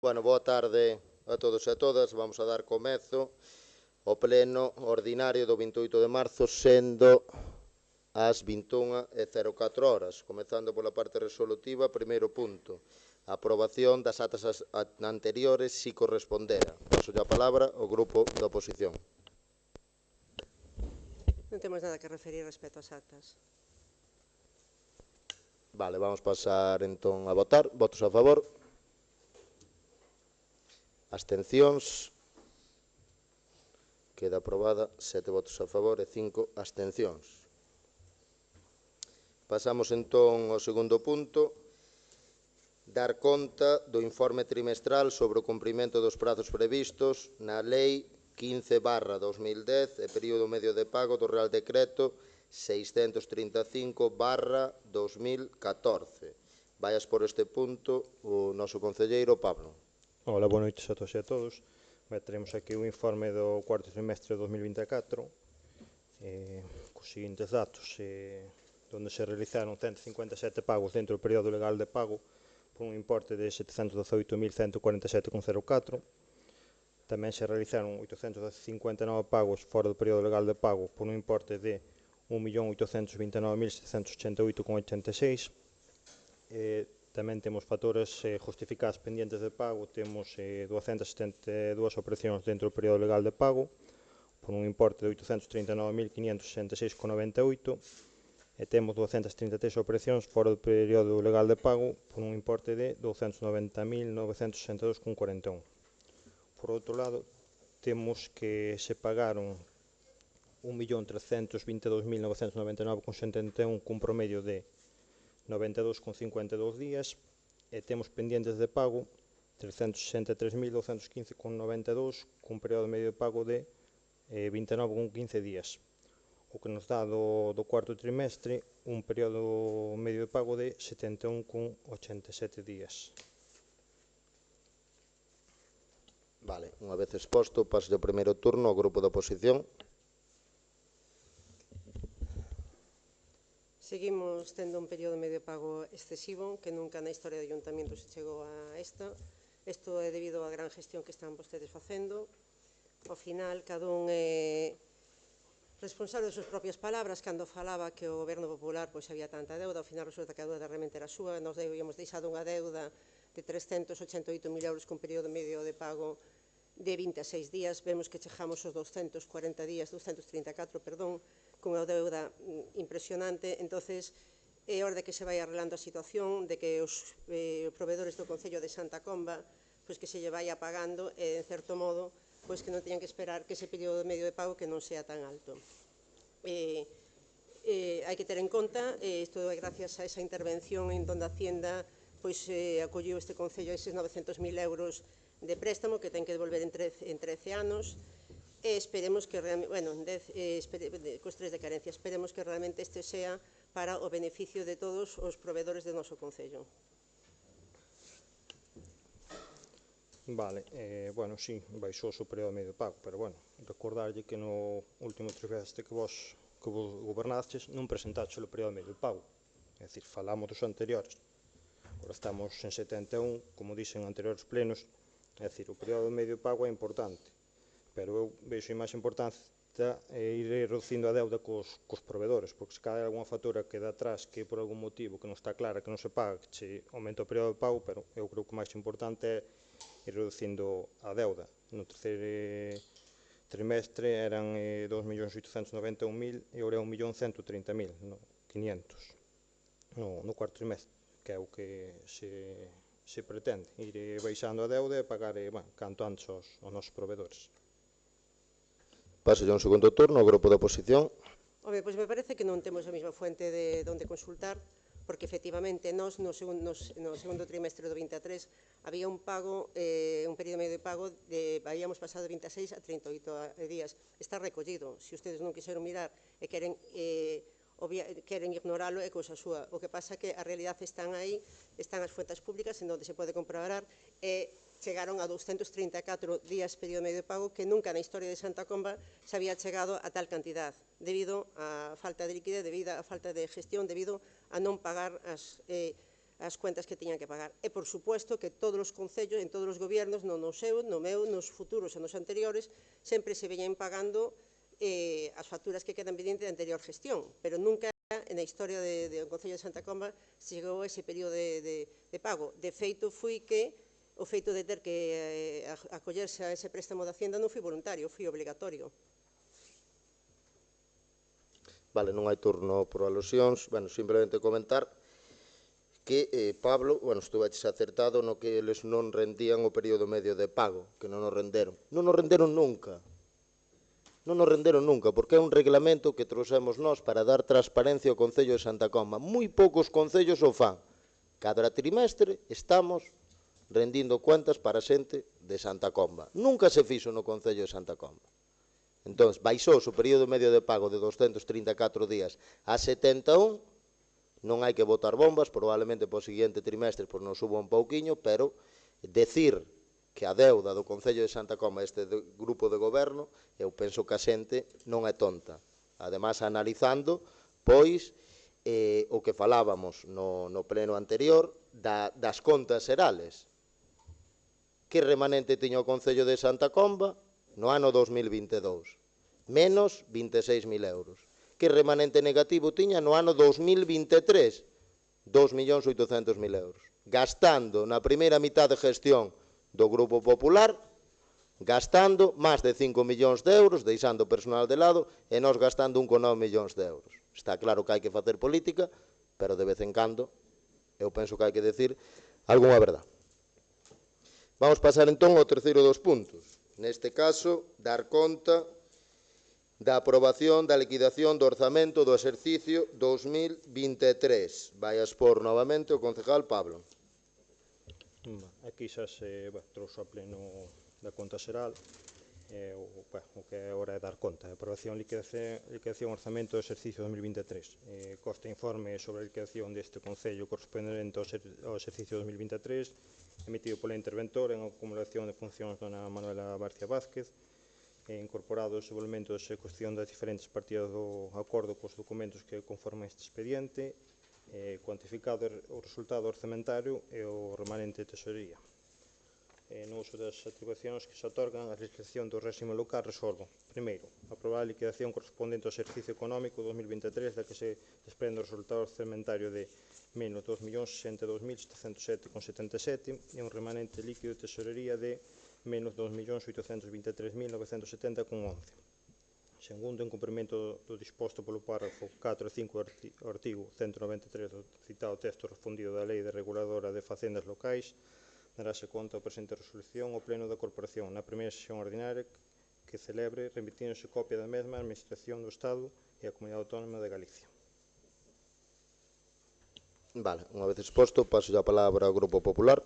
Bueno, boa tarde a todos e a todas. Vamos a dar comezo ao pleno ordinario do 28 de marzo, sendo as 21:04 horas. Comezando pola parte resolutiva, primeiro punto, a aprobación das atas anteriores si correspondera. Paso a palabra ao grupo da oposición. Non temos nada que referir respecto ás actas. Vale, vamos pasar entón a votar. Votos a favor. Abstencións. Queda aprobada 7 votos a favor e 5 abstencións. Pasamos entón ao segundo punto, dar conta do informe trimestral sobre o cumprimento dos prazos previstos na Lei 15/2010 e período medio de pago do Real Decreto 635/2014. Vaias por este punto o noso concelleiro Pablo. Ola, boa noite a todos e a todos. Teremos aquí o informe do cuarto trimestre de 2024 cos seguintes datos, onde se realizaron 157 pagos dentro do período legal de pago por un importe de 718.147,04. Tamén se realizaron 859 pagos fora do período legal de pago por un importe de 1.829.788,86. Tamén temos facturas justificadas pendientes de pago. Temos 272 operacións dentro do período legal de pago por un importe de 839.566,98 e temos 233 operacións fora do período legal de pago por un importe de 290.962,41. Por outro lado, temos que se pagaron 1.322.999,71 cun promedio de 92,52 días e temos pendientes de pago 363.215,92 cun período medio de pago de 29,15 días, o que nos dá do cuarto trimestre un período medio de pago de 71,87 días. Vale, unha vez exposto, paso ao primeiro turno ao grupo da oposición. Seguimos tendo un período medio de pago excesivo, que nunca na historia do Ayuntamiento se chegou a esta. Isto é debido á gran gestión que están vostedes facendo. Ao final, cada un é responsable de suas propias palabras. Cando falaba que o Goberno Popular había tanta deuda, ao final resulta que a deuda realmente era súa. Nos habíamos deixado unha deuda de 388.000 euros con período medio de pago de 26 días. Vemos que chegamos aos 234, cunha deuda impresionante. Entonces, é hora de que se vai arreglando a situación, de que os proveedores do Concello de Santa Comba que se lle vai apagando e, en certo modo, que non teñan que esperar que ese período medio de pago que non sea tan alto. Hai que ter en conta, isto é gracias a esa intervención en donde a Hacienda acolliu este Concello eses 900.000 euros de préstamo que ten que devolver en 13 anos. Esperemos que realmente, cos 3 de carencia, esperemos que realmente este sea para o beneficio de todos os proveedores do noso Concello. Vale, sí, baixou o período medio de pago, pero recordarlle que no último trimestre que vos gobernastes non presentaxe o período medio de pago. É dicir, falamos dos anteriores. Agora estamos en 71, como dixen en anteriores plenos. É dicir, o período medio de pago é importante, pero eu vexo máis importante ir reducindo a deuda cos proveedores, porque se cada alguna factura que dá atrás que por algún motivo que non está clara, que non se paga, que se aumenta o período de pago, pero eu creo que o máis importante é ir reducindo a deuda. No terceiro trimestre eran 2.891.000 e agora é 1.130.500 no cuarto trimestre, que é o que se pretende, ir baixando a deuda e pagar canto antes aos nosos proveedores. Paso a un segundo turno ao grupo da oposición. Me parece que non temos a mesma fuente de onde consultar, porque efectivamente no segundo trimestre do 23 había un pago, un período medio de pago, habíamos pasado de 26 a 38 días. Está recollido. Se ustedes non quixeron mirar e queren ignoralo, é cousa súa. O que pasa é que a realidade están aí, están as fuentes públicas en onde se pode comprobar e chegaron a 234 días período medio de pago, que nunca na historia de Santa Comba se había chegado a tal cantidad, debido á falta de liquidez, debido á falta de gestión, debido a non pagar as cuentas que tiñan que pagar. E, por suposto, que todos os concellos, en todos os gobernos, no seu, no meu, nos futuros e nos anteriores, sempre se veñen pagando as facturas que quedan pendientes da anterior gestión, pero nunca na historia do Concello de Santa Comba se chegou a ese período de pago. De feito, foi que o feito de ter que acollerse a ese préstamo da Hacienda non foi voluntario, foi obligatorio. Vale, non hai turno por alusións. Bueno, simplemente comentar que Pablo, bueno, estuveches acertado no que eles non rendían o período medio de pago, que non nos renderon. Non nos renderon nunca. Non nos renderon nunca, porque é un reglamento que trouxemos nós para dar transparencia ao Concello de Santa Comba. Moi poucos concellos o fan. Cada trimestre estamos rendindo cuentas para a xente de Santa Comba. Nunca se fixo no Concello de Santa Comba. Entón, baixou o período medio de pago de 234 días a 71, non hai que botar bombas, probablemente para o seguinte trimestre pois non suba un pouquiño, pero decir que a deuda do Concello de Santa Comba, este grupo de goberno, eu penso que a xente non é tonta. Ademais, analizando, pois, o que falábamos no pleno anterior das contas xerales. Que remanente tiña o Concello de Santa Comba no ano 2022? Menos 26.000 euros. Que remanente negativo tiña no ano 2023? 2.800.000 euros. Gastando na primeira mitad de gestión do Grupo Popular, gastando máis de 5 millóns de euros, deixando o personal de lado, e nós gastando 1,9 millóns de euros. Está claro que hai que facer política, pero de vez en cando, eu penso que hai que decir algunha verdade. Vamos pasar entón ao terceiro dos puntos. Neste caso, dar conta da aprobación da liquidación do orzamento do exercicio 2023. Vai a expor novamente o concejal Pablo. Aquí xa se trouxe a pleno da conta xeral o que é hora de dar conta. Aprobación, liquidación, orzamento do exercicio 2023. Consta informe sobre a liquidación deste Concello correspondente ao exercicio 2023, emitido pola interventora en acumulación de funcións dona Manuela Barcia Vázquez, incorporado o desenvolvemento da execución das diferentes partidas do acordo cos documentos que conforman este expediente, cuantificado o resultado orzamentario e o remanente de tesorería. No uso das atribucións que se otorgan, a legislación do réxime local resolve. Primeiro, aprobar a liquidación correspondente ao exercicio económico 2023, da que se desprende o resultado orzamentario de menos 2.062.707,77 e un remanente líquido de tesorería de menos 2.823.970,11. Segundo, en cumprimento do disposto polo párrafo 4 e 5 do artigo 193 do citado texto respondido da Lei de Reguladora de Facendas Locais, darase conta ao presente resolución ao Pleno da Corporación na primeira sesión ordinaria que celebre, remitíndose copia da mesma á Administración do Estado e á Comunidade Autónoma de Galicia. Vale, unha vez exposto, paso a palabra ao Grupo Popular.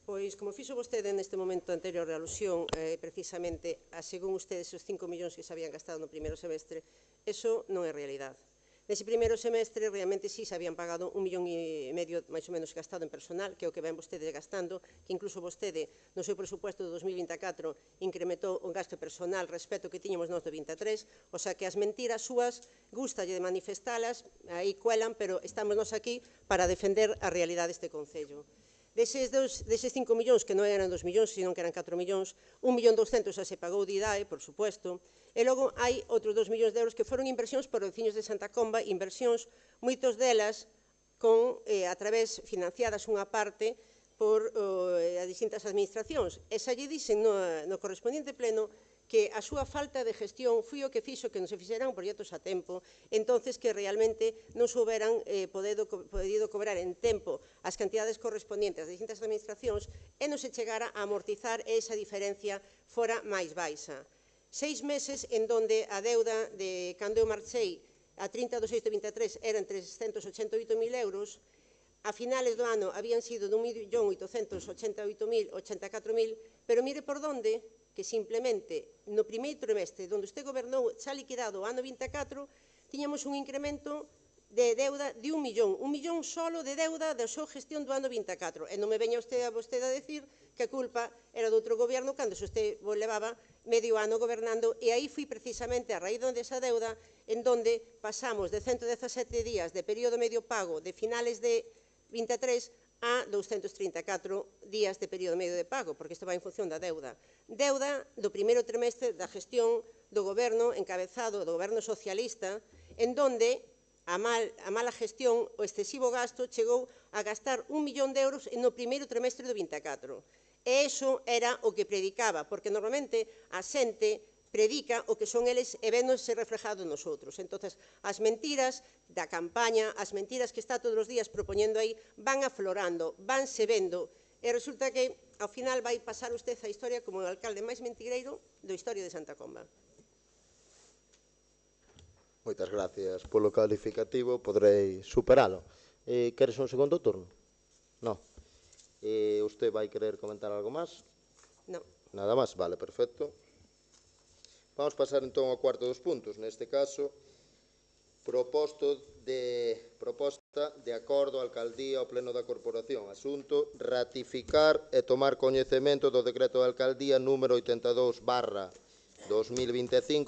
Pois, como fixo vostede neste momento anterior de alusión, precisamente, a según ustedes os 5 millóns que se habían gastado no primeiro semestre, eso non é realidade. Nese primeiro semestre, realmente sí se habían pagado 1,5 millón máis ou menos gastado en personal, que é o que ven vostedes gastando, que incluso vostede, no seu presupuesto de 2024, incrementou o gasto personal respecto que tiñamos nós do 23, o sea que as mentiras súas, gustalle de manifestalas, aí cuelan, pero estamos nós aquí para defender a realidade deste Concello. Deses 5 millóns, que non eran 2 millóns, sino que eran 4 millóns, 1.200.000 xa se pagou de IDAE, por suposto, e logo hai outros 2 millóns de euros que foron inversións por veciños de Santa Comba, inversións, moitos delas, a través, financiadas unha parte por as distintas administracións. E xa lle dixen no correspondiente pleno que a súa falta de gestión foi o que fixo que non se fixeran proxectos a tempo, entonces que realmente non souberan podido cobrar en tempo as cantidades correspondientes ás distintas administracións e non se chegara a amortizar esa diferencia fora máis baixa. 6 meses en donde a deuda de cando eu marchei a 30 de 6 de 23 eran 388.000 euros, a finales do ano habían sido de 1.888.084.000, pero mire por onde, que simplemente no primeiro trimestre, onde usted gobernou xa liquidado o ano 24, tiñamos un incremento de deuda de 1 millón solo de deuda da súa gestión do ano 24. E non me veña vostede a decir que a culpa era do outro goberno cando usted levaba medio ano gobernando, e aí foi precisamente a raíz desa deuda en donde pasamos de 117 días de período medio pago de finales de 223 a 234 días de período medio de pago, porque isto vai en función da deuda. Deuda do primeiro trimestre da gestión do goberno encabezado do goberno socialista, en donde a mala gestión, o excesivo gasto, chegou a gastar 1 millón de euros no primeiro trimestre do 24. E iso era o que predicaba, porque normalmente a xente predica o que son eles e véndose reflejado nos outros. Entón, as mentiras da campaña, as mentiras que está todos os días propoñendo aí, van aflorando, vanse vendo, e resulta que, ao final, vai pasar usted a historia como o alcalde máis mentireiro da historia de Santa Comba. Moitas gracias polo calificativo, podrei superalo. Queres un segundo turno? No. Usted vai querer comentar algo máis? Non. Nada máis, vale, perfecto. Vamos pasar entón ao cuarto dos puntos. Neste caso, proposta de acordo á alcaldía ao pleno da corporación. Asunto, ratificar e tomar coñecemento do decreto da alcaldía número 82/2025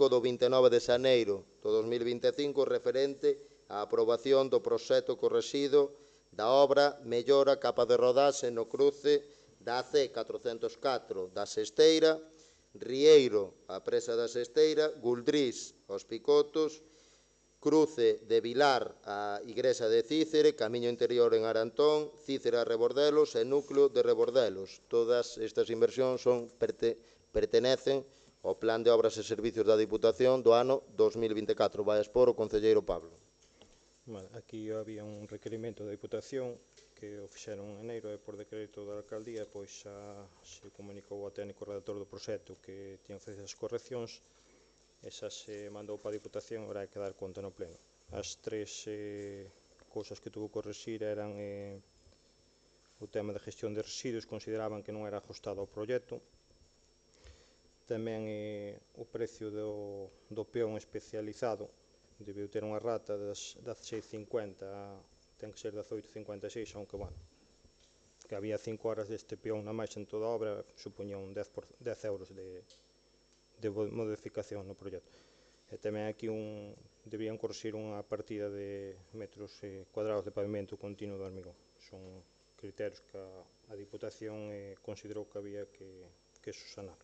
do 29 de xaneiro do 2025 referente á aprobación do proxecto correxido da obra mellora capa de rodaxe no cruce da AC 404 da Sesteira, Rieiro, a presa da Sesteira, Guldrís, aos Picotos, cruce de Vilar a Igrexa de Cícere, camiño interior en Arantón, Cícere a Rebordelos e núcleo de Rebordelos. Todas estas inversións pertenecen ao Plan de Obras e Servicios da Diputación do ano 2024. Vai expor o concelleiro Pablo. Aquí había un requerimento da Diputación que o fixeron en enero e por decreto da alcaldía pois xa se comunicou ao técnico redactor do proxecto que tiñan feito as correccións e xa se mandou para a Diputación e habrá que dar conta no pleno. As tres cousas que tuvo que corrixir eran o tema de gestión de residuos, consideraban que non era ajustado ao proxecto, tamén o precio do peón especializado, debeu ter unha rata das 16,50, ten que ser 18,56, aunque, bueno, que había 5 horas deste peón na máis en toda a obra, supoñía un 10 euros de modificación no proxecto. E tamén aquí debían corrixir unha partida de metros cuadrados de pavimento continuo de hormigón. Son criterios que a Diputación considerou que había que subsanar.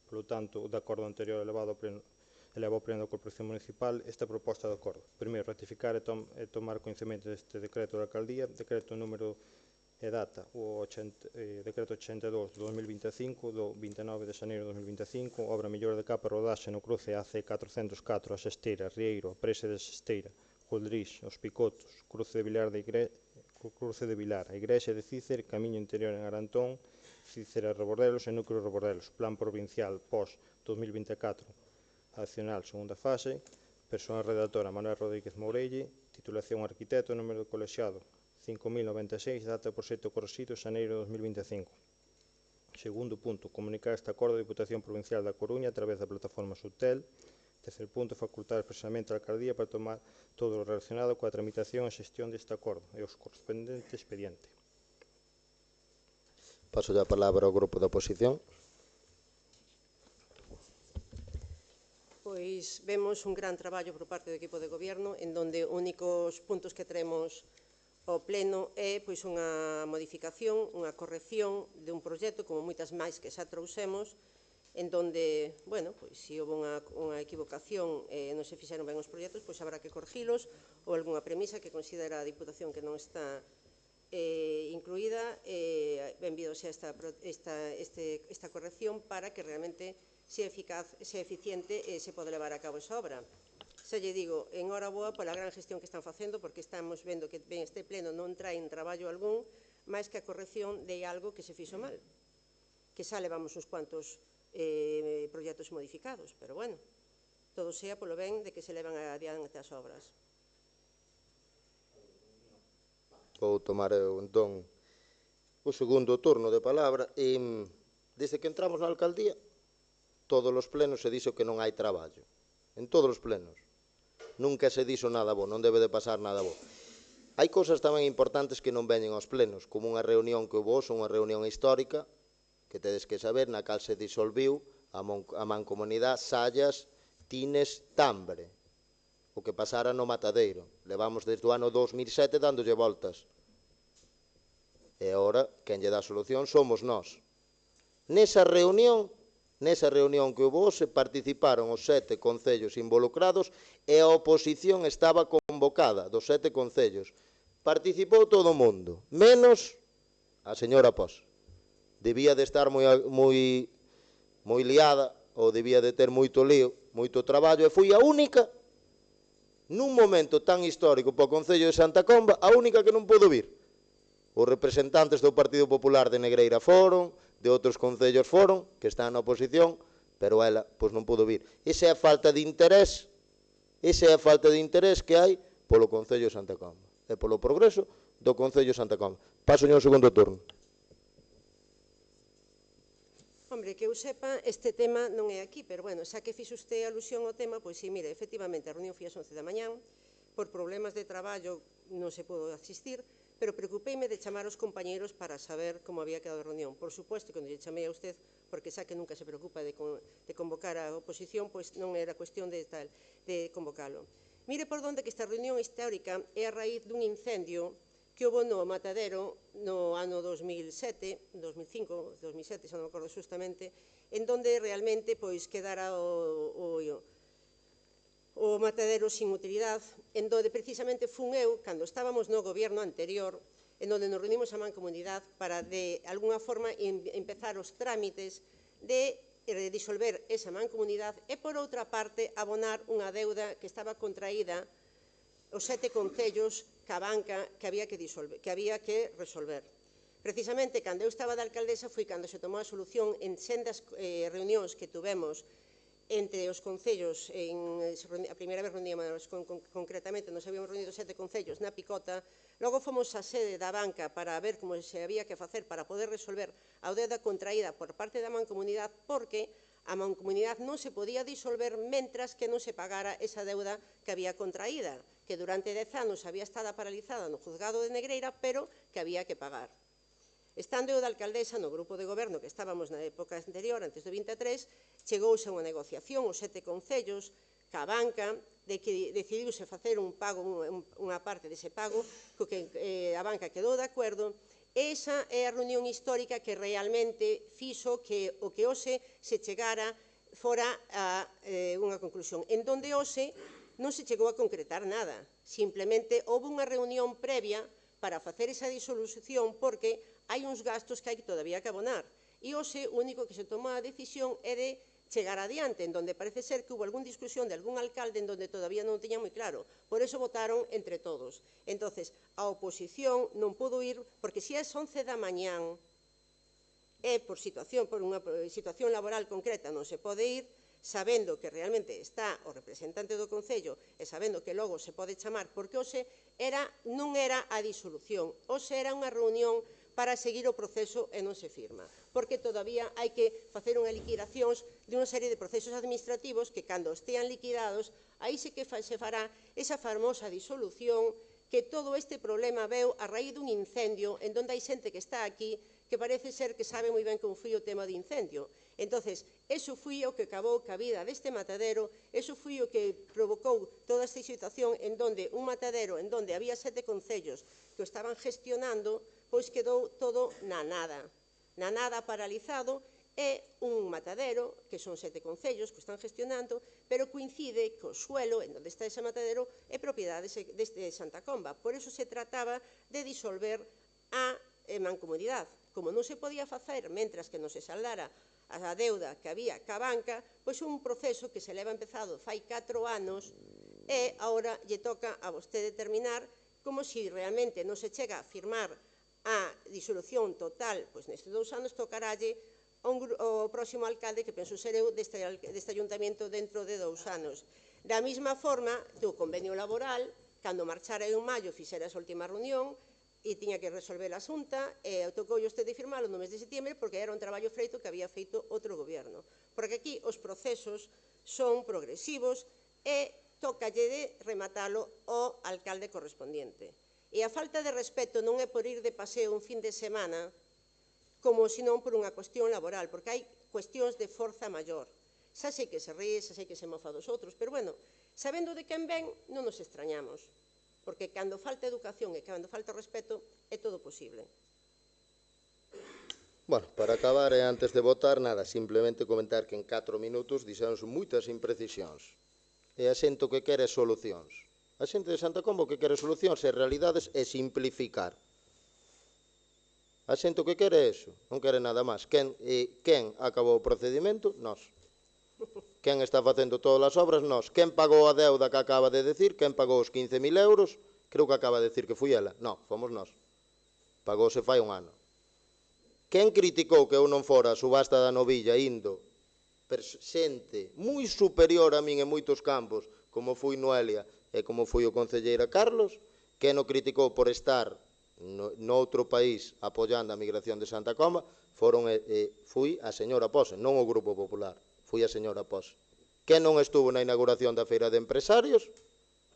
Por lo tanto, de acordo anterior elevado ao pleno da Corporación Municipal esta proposta de acordo. Primeiro, ratificar e tomar coñecemento deste decreto da alcaldía, decreto número e data, o decreto 82 de 2025, do 29 de xaneiro de 2025, obra mellora de capa rodaxe no cruce AC 404, a Sesteira, Rieiro, a presa de Sesteira, Guldrís, os Picotos, cruce de Vilar, a Igrexa de Cícer, camiño interior en Arantón, Cícer a Rebordelos e núcleo de Rebordelos, plan provincial pós 2024, accional segunda fase, persoal redactora Manuel Rodríguez Mourelle, titulación arquitecto, número de colexiado 5096, data de proxecto correxido xaneiro de 2025. Segundo punto, comunicar este acordo da Diputación Provincial da Coruña a través da plataforma Subtel. Terceiro punto, facultar expresamente a alcaldía para tomar todo o relacionado coa tramitación e xestión deste acordo e os correspondente expediente. Paso a palabra ao grupo da oposición. Pois vemos un gran traballo por parte do equipo de goberno en donde únicos puntos que traemos ao pleno é pois unha modificación, unha corrección de un proxecto como moitas máis que xa trouxemos en donde, bueno, pois se houve unha equivocación e non se fixeron ben os proxectos, pois habrá que corrigilos ou algunha premisa que considera a Diputación que non está incluída, benvido sea esta corrección para que realmente sea eficaz, sea eficiente e se pode levar a cabo esa obra. Xa lle digo, en hora boa pola gran gestión que están facendo, porque estamos vendo que ben este pleno non traen traballo algún, máis que a corrección de algo que se fixo mal, que xa levamos uns cuantos proxectos modificados, pero bueno, todo sea polo ben de que se levan adiante as obras. Vou tomar entón o segundo turno de palabra. Desde que entramos na alcaldía, todos os plenos se dixo que non hai traballo. En todos os plenos. Nunca se dixo nada bo, non debe de pasar nada bo. Hai cousas tamén importantes que non veñen aos plenos, como unha reunión que houve unha reunión histórica, que tedes que saber, na cal se disolviu a mancomunidade Sallas, Tines, Tambre, o que pasara no Matadeiro. Levamos desde o ano 2007 dándolle voltas E agora, quen lle dá solución somos nós. Nesa reunión que houve hoxe, participaron os 7 concellos involucrados e a oposición estaba convocada dos 7 concellos. Participou todo o mundo, menos a señora Pos. Debía de estar moi liada, ou debía de ter moito lío, moito traballo, e foi a única, nun momento tan histórico para o Concello de Santa Comba, a única que non pudo vir. Os representantes do Partido Popular de Negreira foron, de outros concellos foron, que están na oposición, pero ela pois non pudo vir. Esa é a falta de interés, que hai polo Concello de Santa Comba e polo progreso do Concello de Santa Comba. Paso ao segundo turno. Hombre, que eu sepa, este tema non é aquí, pero bueno, xa que fixo usted alusión ao tema, pois sí, mire, efectivamente, a reunión foi ás 11 da mañán, por problemas de traballo non se pudo asistir, pero preocupeime de chamar aos compañeiros para saber como había quedado a reunión. Por suposto, cando lle chamei a usted, porque xa que nunca se preocupa de convocar a oposición, pois non era cuestión de convocalo. Mire por onde que esta reunión histórica é a raíz dun incendio que houve no Matadero no ano 2007, 2005, 2007, xa non me acordo justamente, en donde realmente pois quedara o Matadero sin utilidade, en donde precisamente fun eu, cando estábamos no goberno anterior, en donde nos reunimos a Mancomunidade para, de alguna forma, empezar os trámites de disolver esa Mancomunidade e, por outra parte, abonar unha deuda que estaba contraída os 7 concellos ca banca que había que resolver. Precisamente, cando eu estaba de alcaldesa, foi cando se tomou a solución en sendas reunións que tuvemos entre os concellos, a primeira vez reuníamos concretamente, nos habíamos reunido 7 concellos na Picota, logo fomos á sede da banca para ver como se había que facer para poder resolver a deuda contraída por parte da Mancomunidade, porque a Mancomunidade non se podía disolver mentras que non se pagara esa deuda que había contraída, que durante 10 anos había estado paralizada no juzgado de Negreira, pero que había que pagar. Estando eu de alcaldesa no grupo de goberno que estábamos na época anterior, antes do 23, chegouse a unha negociación, os 7 concellos, ca banca, de que decidiuse facer un pago, unha parte dese pago, co que a banca quedou de acordo. Esa é a reunión histórica que realmente fixo que o que hoxe se chegara fora a unha conclusión, en donde hoxe non se chegou a concretar nada, simplemente houve unha reunión previa para facer esa disolución porque hai uns gastos que hai todavía que abonar. E hoxe o único que se tomou a decisión é de chegar adiante, en donde parece ser que hubo algún discusión de algún alcalde en donde todavía non tiña moi claro. Por eso votaron entre todos. Entonces, a oposición non pudo ir, porque se é 11 da mañán e por unha situación laboral concreta non se pode ir, sabendo que realmente está o representante do Concello e sabendo que logo se pode chamar, porque hoxe non era a disolución, hoxe era unha reunión para seguir o proceso e non se firma, porque todavía hai que facer unha liquidación de unha serie de procesos administrativos que, cando estean liquidados, aí sí que se fará esa famosa disolución que todo este problema veu a raíz dun incendio en donde hai xente que está aquí que parece ser que sabe moi ben como foi o tema do incendio. Entonces, eso foi o que acabou ca vida deste matadero, eso foi o que provocou toda esta situación en donde un matadero, en donde había 7 concellos que o estaban gestionando, pois quedou todo na nada paralizado, é un matadero, que son 7 concellos que están gestionando, pero coincide que o suelo en onde está ese matadero é propiedade deste Santa Comba. Por eso se trataba de disolver a Mancomunidade. Como non se podía facer mentras que non se saldara a deuda que había ca banca, pois un proceso que se leva empezado fai 4 anos e agora lle toca a vostede terminar, como se realmente non se chega a firmar a disolución total, pois nestes 2 anos tocarálle ao próximo alcalde, que penso ser eu, deste ayuntamento dentro de 2 anos. Da mesma forma, do convenio laboral, cando marchara en maio fixera esa última reunión, e tiña que resolver a Xunta, e tocoulle usted de firmalo no mes de setiembre porque era un traballo feito que había feito outro goberno. Porque aquí os procesos son progresivos e tócalle de rematalo ao alcalde correspondiente. E a falta de respeto non é por ir de paseo un fin de semana, como senón por unha cuestión laboral, porque hai cuestións de forza maior. Xa sei que se ríe, xa sei que se mofa dos outros, pero, bueno, sabendo de quen ven, non nos extrañamos, porque cando falta educación e cando falta respeto é todo posible. Bueno, para acabar e antes de votar, nada, simplemente comentar que en 4 minutos dixéronse moitas imprecisións. E a xente o que quere é solucións. A xente de Santa Comba o que quere solucións e realidades é simplificar. A xente o que quere é iso, non quere nada máis. Quen acabou o procedimento? Nós. Quen está facendo todas as obras? Nós. Quen pagou a deuda que acaba de decir? Quen pagou os 15.000 euros? Creo que acaba de decir que foi ela. Non, fomos nós. Pagouse fai un ano. Quen criticou que eu non fora a subasta da Novilla indo xente moi superior a min en moitos campos, como foi Noelia e como foi o concelleira Carlos? Quen o criticou por estar noutro país apoiando a migración de Santa Comba? Fui a señora Pose, non o Grupo Popular, fui a señora Pose. Quen non estuvo na inauguración da Feira de Empresarios?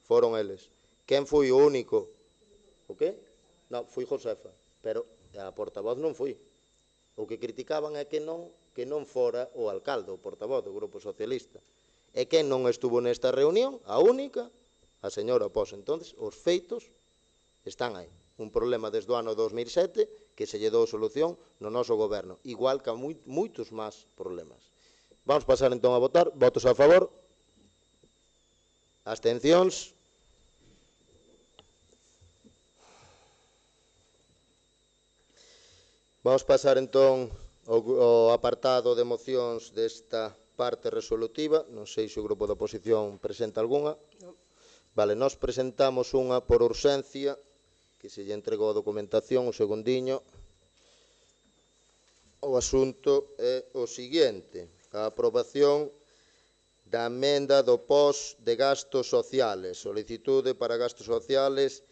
Foron eles. Quen foi o único? O qué? Non, fui Josefa, pero a portavoz non fui. O que criticaban é que non fora o alcalde, o portavoz do Grupo Socialista. E quen non estuvo nesta reunión? A única, a señora Pose. Entonces, os feitos están aí. Un problema desde o ano 2007 que se lle dou solución no noso goberno, igual que a moitos máis problemas. Vamos pasar entón a votar. Votos a favor? Abstencións? Vamos pasar entón ao apartado de mocións desta parte resolutiva. Non sei se o grupo da oposición presenta algunha. Vale, nós presentamos unha por urxencia, que se lle entregou a documentación, o segundiño. O asunto é o seguinte: a aprobación da emenda do POS de gastos sociales, solicitude para gastos sociales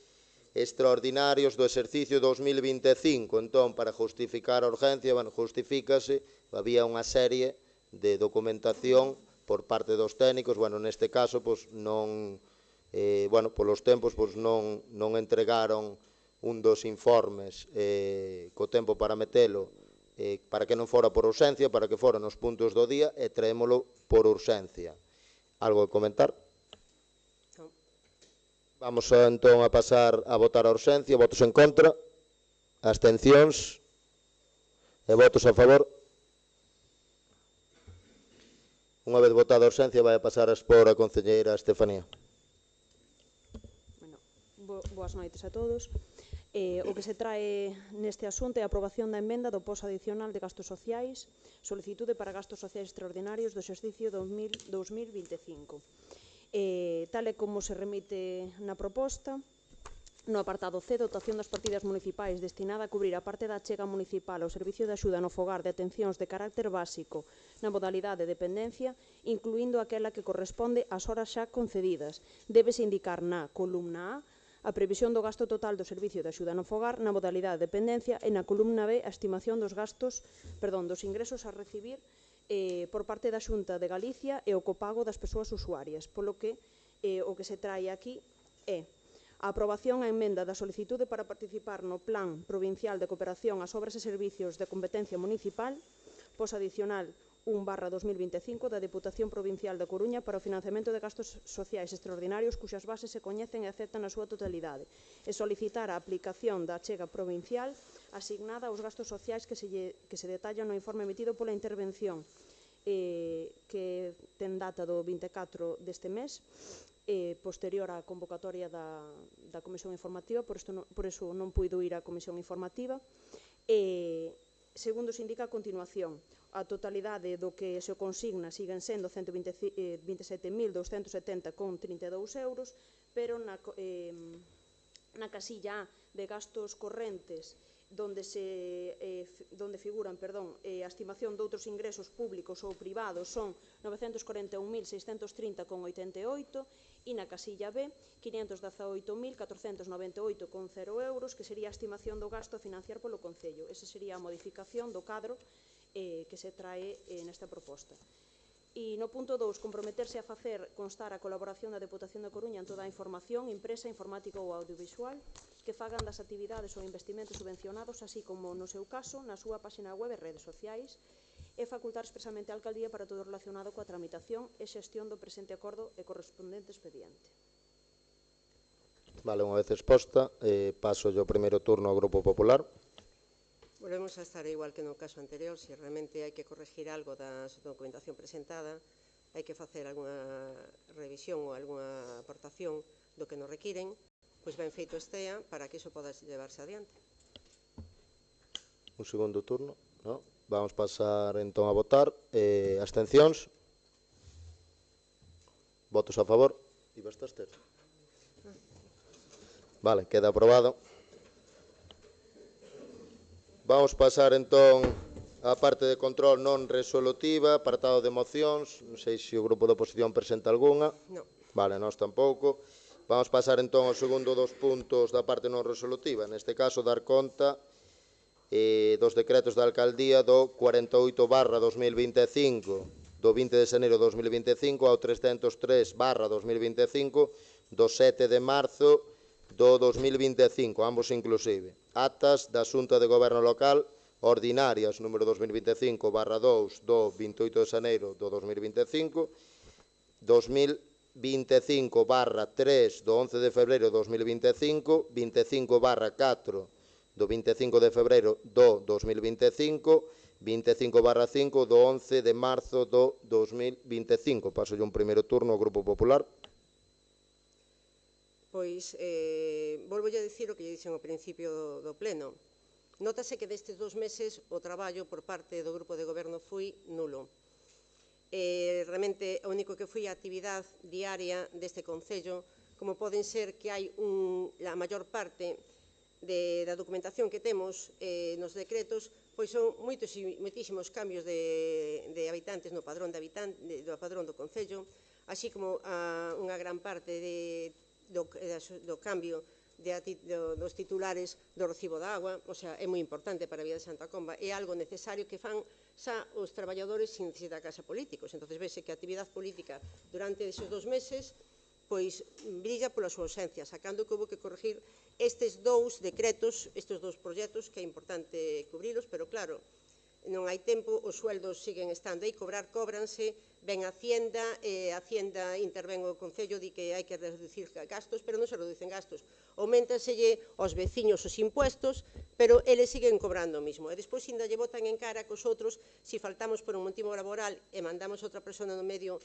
extraordinarios do exercicio 2025. Entón, para justificar a urgencia, justifícase, había unha serie de documentación por parte dos técnicos, neste caso, polos tempos, non entregaron un dos informes co tempo para metelo, para que non fora por urxencia, para que fora nos puntos do día, e traémolo por urxencia. Algo a comentar? Vamos entón a pasar a votar a urxencia. Votos en contra, abstencións e votos a favor. Unha vez votada a urxencia, vai a pasar a expor a concelleira Estefanía. Boas noites a todos. O que se trae neste asunto é a aprobación da emenda do POS adicional de gastos sociais, solicitude para gastos sociais extraordinarios do exercicio 2025. Tal e como se remite na proposta, no apartado C, dotación das partidas municipais destinada a cubrir a parte da achega municipal ao servicio de axuda no fogar de atencións de carácter básico na modalidade de dependencia, incluindo aquela que corresponde ás horas xa concedidas. Débese indicar na columna A previsión do gasto total do servicio de axuda no fogar na modalidade de dependencia e na columna B a estimación dos ingresos a recibir por parte da Xunta de Galicia e o copago das persoas usuarias, polo que o que se trae aquí é a aprobación a emenda da solicitude para participar no Plan Provincial de Cooperación ás Obras e Servicios de Competencia Municipal, POS adicional 1/2025 da Deputación Provincial da Coruña para o financiamento de gastos sociais extraordinarios cuxas bases se coñecen e aceptan na súa totalidade, e solicitar a aplicación da achega provincial asignada aos gastos sociais que se detallan no informe emitido pola intervención que ten data do 24 deste mes, posterior á convocatoria da Comisión Informativa, por iso non puido ir á Comisión Informativa. Segundo se indica a continuación, a totalidade do que se consigna siguen sendo 127.270,32 euros, pero na casilla A de gastos correntes, donde figuran a estimación de outros ingresos públicos ou privados, son 941.630,88, e na casilla B 518.498,0 euros, que sería a estimación do gasto a financiar polo Concello. Esa sería a modificación do cadro que se trae nesta proposta. E no punto 2, comprometerse a facer constar a colaboración da Deputación da Coruña en toda a información impresa, informática ou audiovisual que fagan das actividades ou investimentos subvencionados, así como, no seu caso, na súa páxina web e redes sociais, e facultar expresamente a Alcaldía para todo relacionado coa tramitación e xestión do presente acordo e correspondente expediente. Vale, unha vez exposta, paso o primeiro turno ao Grupo Popular. Volvemos a estar igual que no caso anterior. Se realmente hai que corregir algo da documentación presentada, hai que facer algunha revisión ou algunha aportación do que nos requiren, pois ben feito estea para que iso poda llevarse adiante. Un segundo turno, non? Vamos pasar entón a votar. Abstencións? Votos a favor? E bastas ter? Vale, queda aprobado. Vamos pasar entón á parte de control non resolutiva, apartado de mocións. Non sei se o grupo de oposición presenta algunha. Non. Vale, nós tampouco. Vamos pasar entón ao segundo dos puntos da parte non resolutiva. Neste caso, dar conta dos decretos da alcaldía do 48/2025, do 20 de xaneiro de 2025 ao 303/2025, do 7 de marzo do 2025, ambos inclusive. Actas da Xunta de Goberno Local ordinarias número 2025/2 do 28 de xaneiro do 2025, 2025/3 do 11 de febreiro do 2025, 25/4 do 25 de febreiro do 2025, 25/5 do 11 de marzo do 2025. Paso un primeiro turno ao Grupo Popular. Pois, volvo a dicir o que lle dixen ao principio do pleno. Nótase que destes 2 meses o traballo por parte do Grupo de Goberno foi nulo. Realmente, o único que foi a actividade diaria deste Concello, como poden ser que hai a maior parte da documentación que temos nos decretos, pois son moitísimos cambios de habitantes no padrón do Concello, así como unha gran parte do cambio dos titulares do recibo da agua. O sea, é moi importante para a vida de Santa Comba, é algo necesario que fan xa os traballadores sin necesitar casa políticos. Entón, vese que a actividade política durante esos 2 meses pois brilla pola súa ausencia, sacando que houve que corregir estes 2 decretos, estes 2 proxectos, que é importante cubrilos, pero claro, non hai tempo, os sueldos siguen estando aí, cóbranse, ven a Hacienda, a Hacienda intervén o Concello, di que hai que reducir gastos, pero non se reducen gastos. Auméntanselle aos veciños os impuestos, pero eles siguen cobrando o mismo. E despois ainda lle botan en cara que os outros, se faltamos por un motivo laboral e mandamos outra persona no medio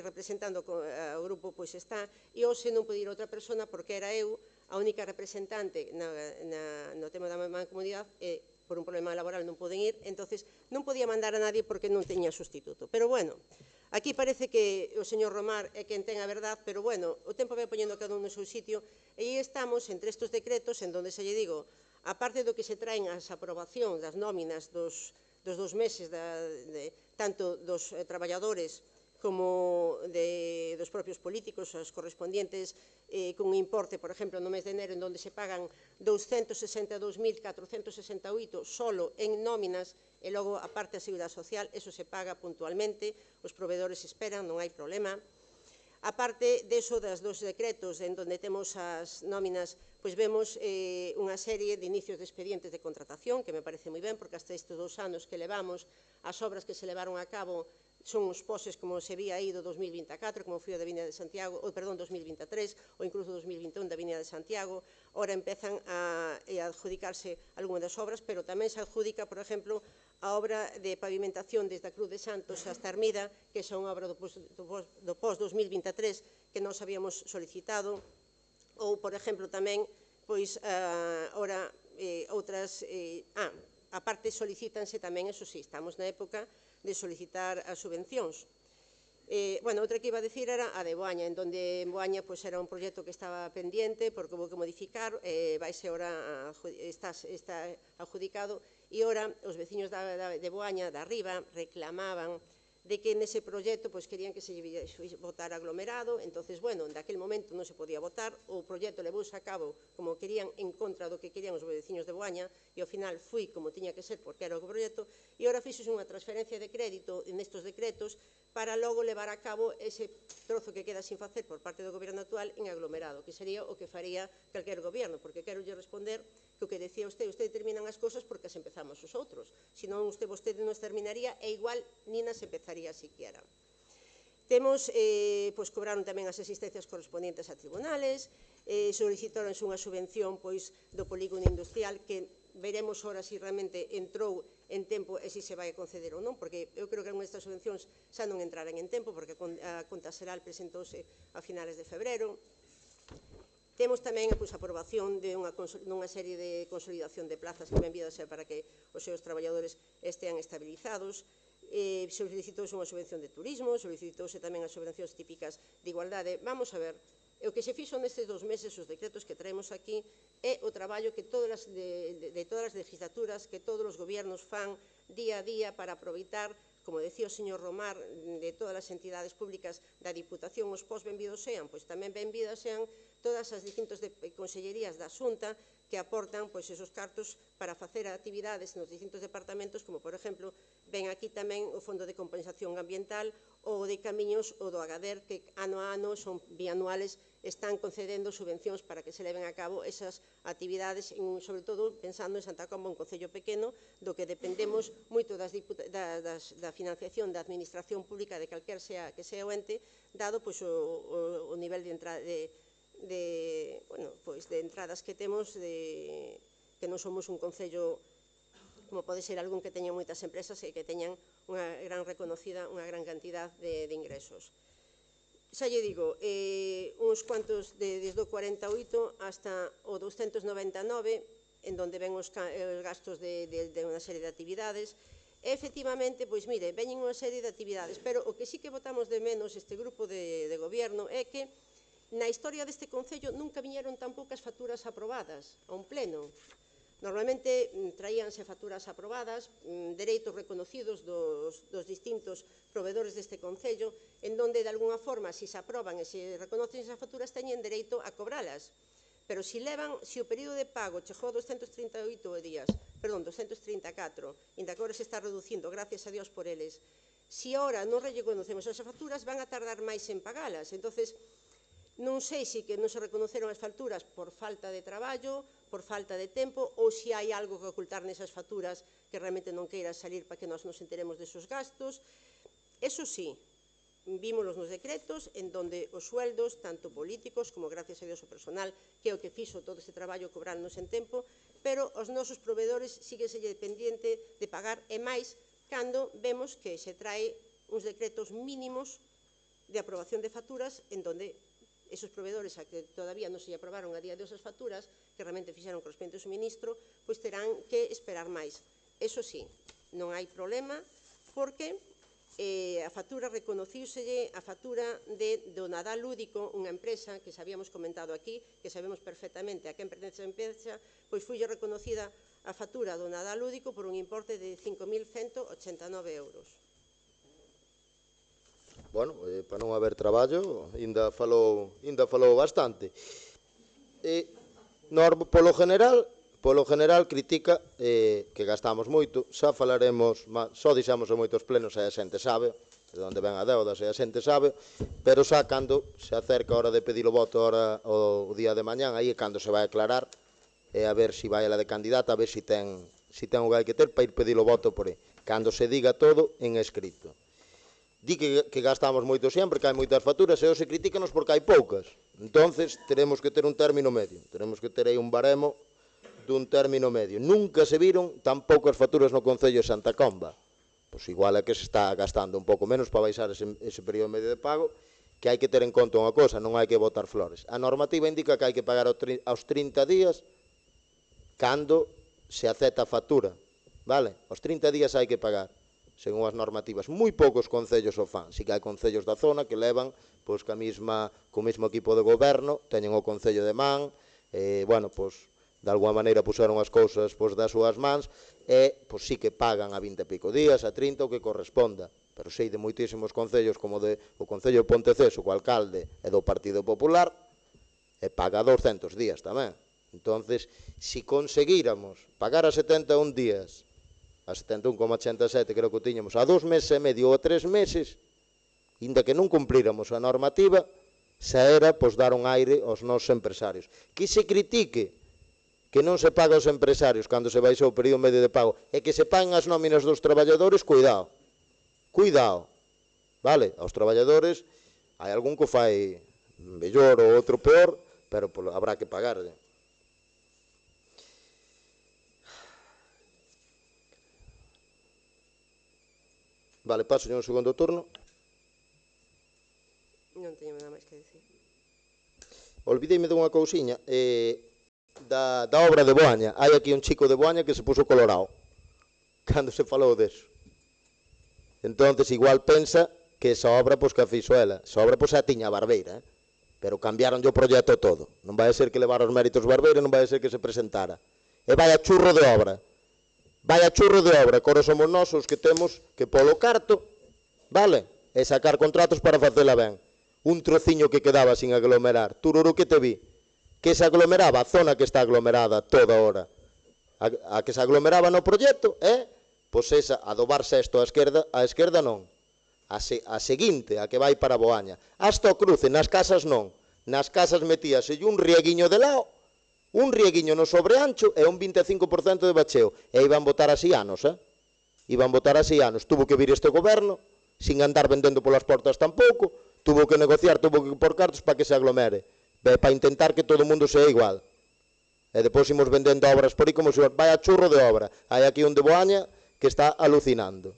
representando o grupo, pois está, e hoxe non pode ir outra persona porque era eu a única representante no tema da mancomunidade e por un problema laboral non poden ir, entonces non podía mandar a nadie porque non teña sustituto. Pero bueno, aquí parece que o señor Romar é quen ten a verdad, pero bueno, o tempo vai poñendo cada un no seu sitio, e aí estamos entre estes decretos en donde se lle digo, aparte do que se traen as aprobacións das nóminas dos 2 meses, tanto dos traballadores como dos propios políticos, os correspondientes cun importe, por exemplo, no mes de enero, en donde se pagan 262.468 solo en nóminas, e logo, a parte da Seguridade Social, eso se paga puntualmente, os proveedores esperan, non hai problema. A parte deso das 2 decretos en donde temos as nóminas, pois vemos unha serie de inicios de expedientes de contratación, que me parece moi ben, porque hasta estes 2 anos que levamos, as obras que se levaron a cabo son os poses como se vía aí do 2024, como foi o da Avenida de Santiago, 2023, ou incluso 2021 da Avenida de Santiago. Ora empezan a adjudicarse algunhas das obras, pero tamén se adjudica, por exemplo, a obra de pavimentación desde a Cruz de Santos hasta Armida, que é unha obra do pós-2023 que nós habíamos solicitado, ou, por exemplo, tamén, pois, ora, outras, a parte solicítanse tamén, eso sí, estamos na época de solicitar as subvencións. Bueno, outra que iba a dicir era a de Boaña, en donde en Boaña era un proxecto que estaba pendiente porque houve que modificar, vaise ora, está adjudicado, e ora os veciños de Boaña, da Riba, reclamaban de que nese proxecto querían que se votara aglomerado. Entonces, bueno, daquel momento non se podía votar, o proxecto levouse a cabo como querían, en contra do que querían os veciños de Boaña, e ao final foi como tiña que ser porque era o proxecto, e ora fixose unha transferencia de crédito nestes decretos para logo levar a cabo ese trozo que queda sin facer por parte do goberno actual en aglomerado, que sería o que faría calquer goberno, porque quero lle responder que o que decía usted terminan as cousas porque as empezamos os outros, senón vostede non as terminaría e igual nin as empezaría siquiera. Temos, cobraron tamén as asistencias correspondientes a tribunales, solicitaronse unha subvención do polígono industrial que veremos ora se realmente entrou en tempo e se se vai conceder ou non, porque eu creo que algunhas destas subvencións xa non entraran en tempo, porque a conta xeral presentouse a finales de febreiro. Temos tamén a aprobación dunha serie de consolidación de plazas que benvidas para que os seus traballadores estean estabilizados. Solicitouse unha subvención de turismo, solicitouse tamén as subvencións típicas de igualdade. Vamos a ver, o que se fixo nestes 2 meses, os decretos que traemos aquí, é o traballo que de todas as legislaturas, que todos os gobernos fan día a día para aproveitar, como decía o señor Romar, de todas as entidades públicas da Diputación, os pos benvidos sean, pois tamén benvidas sean todas as distintas consellerías da Xunta que aportan esos cartos para facer actividades nos distintos departamentos, como, por exemplo, ven aquí tamén o Fondo de Compensación Ambiental ou de Camiños ou do Agader, que ano a ano son bianuales, están concedendo subvencións para que se leven a cabo esas actividades, sobre todo pensando en Santa Comba, un concello pequeno, do que dependemos moito da financiación da administración pública de calquer que sea o ente, dado o nivel de entradas que temos, que non somos un concello como pode ser algún que teña moitas empresas e que teñan unha gran reconocida, unha gran cantidad de ingresos. Xa lle digo, uns cuantos desde o 48 hasta o 299, en donde ven os gastos de unha serie de actividades. E, efectivamente, pois mire, veñen unha serie de actividades, pero o que sí que votamos de menos este grupo de goberno é que na historia deste concello nunca viñeron tan poucas facturas aprobadas a un pleno. Normalmente traíanse facturas aprobadas, dereitos reconocidos dos distintos proveedores deste concello, en donde, de alguna forma, se aproban e se reconocen esas facturas, teñen dereito a cobralas. Pero se o período de pago chegou a 234, inda que agora se está reducindo, gracias a Dios por eles, se agora non reconocemos esas facturas, van a tardar máis en pagalas. Entonces, non sei se que non se reconoceron as facturas por falta de traballo, por falta de tempo, ou se hai algo que ocultar nesas facturas que realmente non queira salir para que nós nos enteremos desos gastos. Eso sí, vímonos nos decretos en donde os sueldos, tanto políticos como, gracias a Dios, o personal, que é o que fixo todo este traballo, cobrarnos en tempo, pero os nosos proveedores sígueselle pendiente de pagar e máis cando vemos que se trae uns decretos mínimos de aprobación de facturas en donde esos proveedores a que todavía non se aprobaron a día de esas facturas, que realmente fixeron correspondente ao suministro, pois terán que esperar máis. Eso sí, non hai problema, porque a factura reconocíuselle a factura do Nadal Lúdico, unha empresa que xa habíamos comentado aquí, que sabemos perfectamente a quen pertence a empresa, pois foi reconocida a factura do Nadal Lúdico por un importe de 5.189 euros. Bueno, para non haber traballo, ainda falou bastante. Polo general critica que gastamos moito, xa falaremos, só dixamos en moitos plenos e a xente sabe, de onde ven a deuda e a xente sabe, pero xa cando se acerca a hora de pedir o voto o día de mañán, aí é cando se vai aclarar, a ver se vai a la de candidata, a ver se ten o que hai que ter para ir pedir o voto por aí, cando se diga todo en escrito. Di que gastamos moito sempre, que hai moitas facturas, e se critícanos porque hai poucas. Entonces, teremos que ter un término medio. Teremos que ter aí un baremo dun término medio. Nunca se viron tan poucas facturas no Concello de Santa Comba. Pois igual é que se está gastando un pouco menos para baixar ese período medio de pago, que hai que ter en conta unha cosa, non hai que botar flores. A normativa indica que hai que pagar aos 30 días cando se acepta a factura. Vale? Aos 30 días hai que pagar. Según as normativas, moi poucos concellos o fan. Si que hai concellos da zona que levan co mesmo equipo de goberno, teñen o Concello de Man, de alguma maneira puseron as cousas das súas mans, e sí que pagan a 20 e pico días, a 30, o que corresponda. Pero sei de moitísimos concellos, como o Concello de Ponteceso, co alcalde e do Partido Popular, e paga 200 días tamén. Entonces, si conseguíramos pagar a 71 días, a 71,87 creo que o tiñamos, a 2 meses e medio ou a 3 meses, inda que non cumplíramos a normativa, xa era dar un aire aos nosos empresarios. Que se critique que non se paga aos empresarios cando se baixou o período medio de pago e que se paguen as nóminas dos traballadores, cuidado, vale? Aos traballadores hai algún que fai mellor ou outro peor, pero habrá que pagarle. Vale, paso un segundo turno. Non teño nada máis que dicir. Olvideime dunha cousiña, da obra de Boaña. Hai aquí un chico de Boaña que se puso colorado cando se falou deso. Entonces igual pensa que esa obra pois que a fixo ela. Esa obra pois a tiña a Barbeira, pero cambiaron o proxecto todo. Non vai a ser que levar os méritos Barbeira, non vai a ser que se presentara. E vai a churro de obra. Vai a churro de obra, que ahora somos nós os que temos que polo carto, vale? E sacar contratos para facela ben. Un trociño que quedaba sin aglomerar. Tururu que te vi. Que se aglomeraba a zona que está aglomerada toda hora. A que se aglomeraba no proxecto, pois esa, a do bar sexto a esquerda non. A seguinte, a que vai para Boaña. Hasta o cruce, nas casas non. Nas casas metíase un rieguiño de lao, un rieguiño no sobreancho e un 25% de bacheo. E iban votar así anos, Iban votar así anos. Tuvo que vir este goberno, sin andar vendendo polas portas tampouco, tuvo que negociar, tuvo que por cartos para que se aglomere. Para intentar que todo o mundo sea igual. E depois imos vendendo obras por aí como se vai a churro de obra. Hai aquí un de Boaña que está alucinando.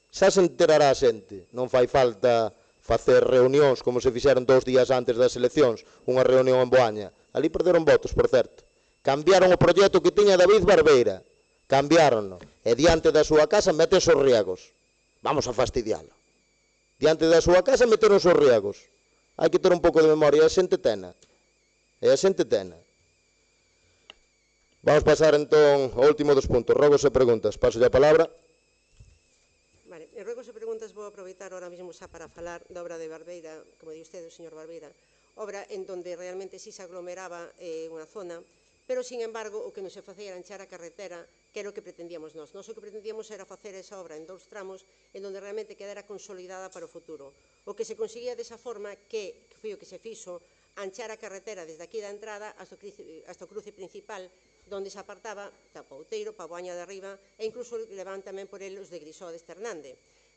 Xa se enterará a xente. Non fai falta facer reunións como se fixeron 2 días antes das eleccións. Unha reunión en Boaña. Ali perderon votos, por certo. Cambiaron o proxecto que tiña David Barbeira. Cambiáronno. E diante da súa casa meten os riegos. Vamos a fastidialo. Diante da súa casa meteron os riegos. Hai que ter un pouco de memoria. E a xente tena. Vamos pasar entón ao último dos puntos. Rogos e preguntas. Paso a palabra. Vale, en ruegos e preguntas vou aproveitar ahora mesmo xa para falar da obra de Barbeira, como di usted, o señor Barbeira, obra en donde realmente sí se aglomeraba unha zona, pero, sin embargo, o que non se facía era anchar a carretera, que era o que pretendíamos nós. Nós o que pretendíamos era facer esa obra en 2 tramos, en donde realmente quedara consolidada para o futuro. O que se conseguía desa forma, que foi o que se fixo, anchar a carretera desde aquí da entrada hasta o cruce principal, donde se apartaba para Outeiro, para Boaña de Arriba, e incluso levan tamén por el os de Grisó de Esternande.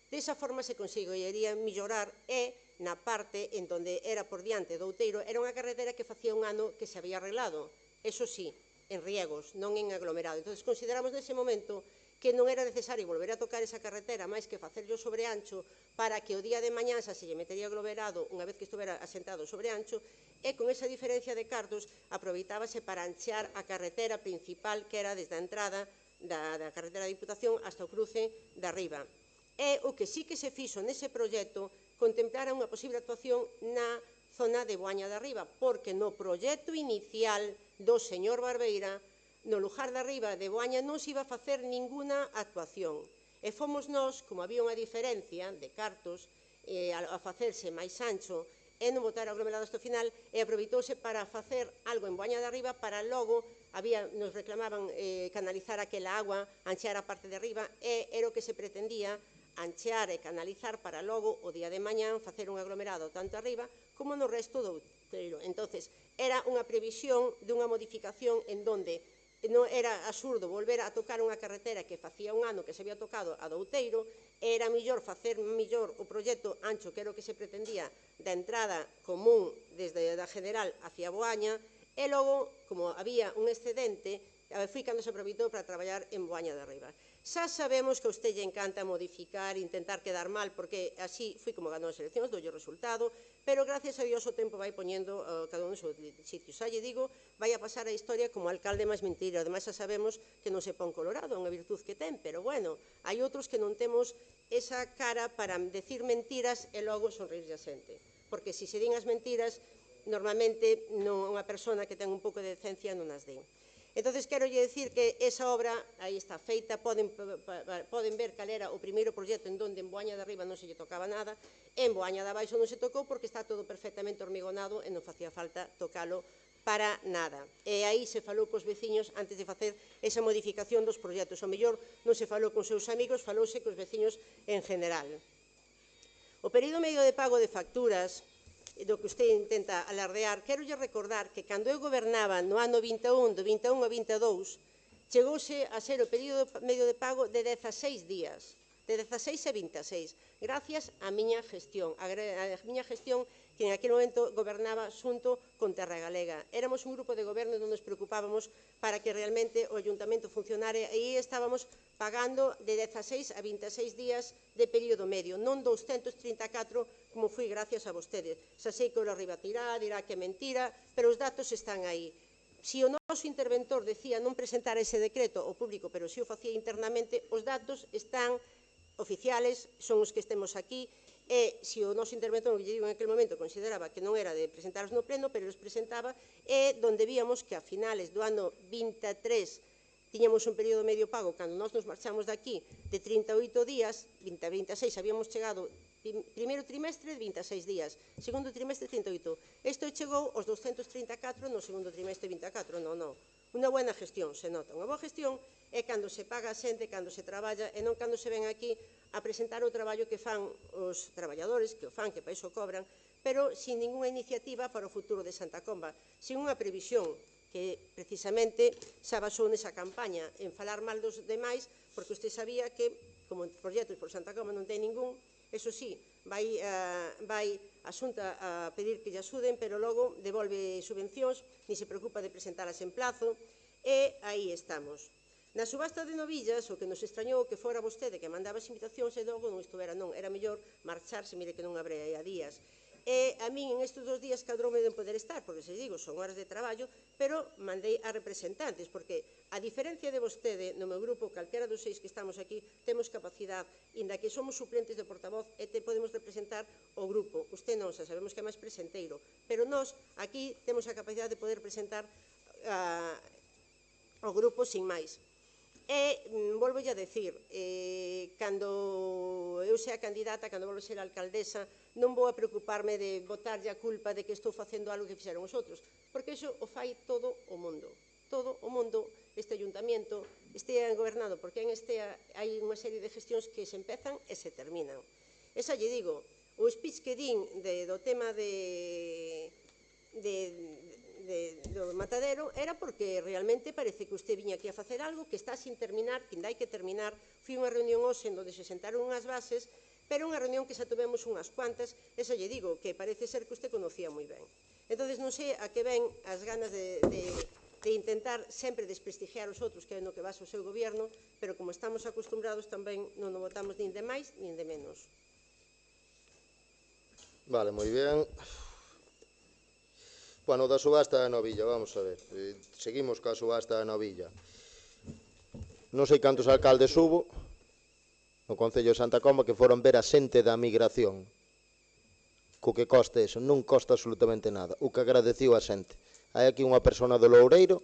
Desa forma se conseguiría mellorar e na parte en donde era por diante do Outeiro era unha carretera que facía un ano que se había arreglado, eso sí, en riegos, non en aglomerado. Entón, consideramos nese momento que non era necesario volver a tocar esa carretera máis que facerlo sobre ancho para que o día de mañá xa se lle metería aglomerado unha vez que estuvera asentado sobre ancho, e con esa diferencia de cartos aproveitábase para anchear a carretera principal que era desde a entrada da carretera da Diputación hasta o cruce de Arriba. E o que sí que se fixo nese proxecto contemplara unha posible actuación na zona de Boaña de Arriba, porque no proxecto inicial do señor Barbeira, no lugar de Arriba de Boaña non se iba a facer ninguna actuación. E fomos nós, como había unha diferencia de cartos a facerse máis ancho e non botar aglomerado hasta o final, e aproveitouse para facer algo en Boaña de Arriba para logo, nos reclamaban canalizar aquela agua, anchear a parte de arriba, e era o que se pretendía, anchear e canalizar para logo, o día de mañán, facer un aglomerado tanto arriba como no resto do Outeiro. Entonces, era unha previsión dunha modificación en donde non era absurdo volver a tocar unha carretera que facía un ano que se había tocado a do Outeiro, era mellor facer mellor o proxecto ancho, que era o que se pretendía, da entrada común desde a General hacia Boaña, e logo, como había un excedente, foi cando se aproveitou para traballar en Boaña de Arriba. Xa sabemos que a usted lle encanta modificar, intentar quedar mal, porque así foi como ganou as eleccións, doulle o resultado, pero gracias a Dios o tempo vai poñendo cada un no seu sitio. Xa lle digo, vai a pasar a historia como alcalde máis mentira. Ademais, xa sabemos que non se pon colorado, é unha virtud que ten, pero bueno, hai outros que non temos esa cara para decir mentiras e logo sonreírlle a xente. Porque se se din as mentiras, normalmente unha persona que ten un pouco de decencia non as din. Entón, quero dicir que esa obra aí está feita, poden ver cal era o primeiro proxecto en donde en Boaña de Arriba non se lle tocaba nada, en Boaña de Abaixo non se tocou porque está todo perfectamente hormigonado e non facía falta tocalo para nada. E aí se falou cos veciños antes de facer esa modificación dos proxectos. O mellor non se falou con seus amigos, falouse cos veciños en general. O período medio de pago de facturas do que usted intenta alardear, quero lle recordar que cando eu gobernaba no ano 21, do 21 ao 22, chegouse a ser o período medio de pago de 16 días. de 16 e 26, gracias á miña gestión, que en aquel momento gobernaba xunto con Terra Galega. Éramos un grupo de goberno onde nos preocupábamos para que realmente o Ayuntamento funcionara e estábamos pagando de 16 a 26 días de período medio, non 234 como foi gracias a vostedes. Xa sei que ora arriba dirá que é mentira, pero os datos están aí. Se o noso interventor decía non presentar ese decreto ao público, pero se o facía internamente, os datos están oficiales, son os que estemos aquí, e se o noso interventor, que lle digo en aquel momento, consideraba que non era de presentarlos no pleno, pero os presentaba, e donde víamos que a finales do ano 23 tiñamos un período medio pago, cando nós nos marchamos daqui, de 38 días, 26 habíamos chegado, primeiro trimestre, 26 días, segundo trimestre, 38. Isto chegou aos 234 no segundo trimestre, 24, non. Unha buena gestión, se nota. Unha boa gestión é cando se paga a xente, cando se traballa, e non cando se ven aquí a presentar o traballo que fan os traballadores, que o fan, que para iso cobran, pero sin ninguna iniciativa para o futuro de Santa Comba, sin unha previsión que precisamente se basou nesa campaña en falar mal dos demais, porque usted sabía que, como proxectos por Santa Comba non ten ningún, eso sí, vai a Xunta a pedir que lle axuden, pero logo devolve subvencións, ni se preocupa de presentalas en plazo, e aí estamos. Na subasta de novillas, o que nos extrañou que fora vostede que mandaba as invitacións e logo non estuvera, non, era mellor marcharse, mire que non habrá aí a días. E a min en estes 2 días cadroume de poder estar, porque se digo, son horas de traballo, pero mandei a representantes, porque a diferencia de vostede, no meu grupo, calquera dos 6 que estamos aquí, temos capacidade, inda que somos suplentes de portavoz, e te podemos representar o grupo. Usted non, xa sabemos que é máis presenteiro, pero nós aquí temos a capacidade de poder presentar o grupo sin máis. E, volvo a decir, cando eu sea candidata, cando volvo a ser alcaldesa, non vou a preocuparme de botarlle a culpa de que estou facendo algo que fixeron os outros, porque iso o fai todo o mundo. Todo o mundo, este ayuntamiento, estea gobernado por quen estea, hai unha serie de gestións que se empezan e se terminan. Esa lle digo, o speech que din do tema do matadero era porque realmente parece que usted viña aquí a facer algo que está sin terminar, que ainda hai que terminar. Fui unha reunión hoxe onde se sentaron unhas bases, pero unha reunión que xa tuvemos unhas cuantas, esa lle digo, que parece ser que usted conocía moi ben. Entón, non sei a que ven as ganas de intentar sempre desprestigiar os outros, que é no que basa o seu goberno, pero como estamos acostumbrados tamén non nos votamos nin de máis nin de menos. Vale, moi ben. Bueno, da subasta da novilla, vamos a ver. Seguimos ca subasta da novilla. Non sei cantos alcaldes hubo no Concello de Santa Comba que foron ver a xente da migración. Co que coste eso, non costa absolutamente nada. O que agradeciu a xente. Hai aquí unha persona do Loureiro,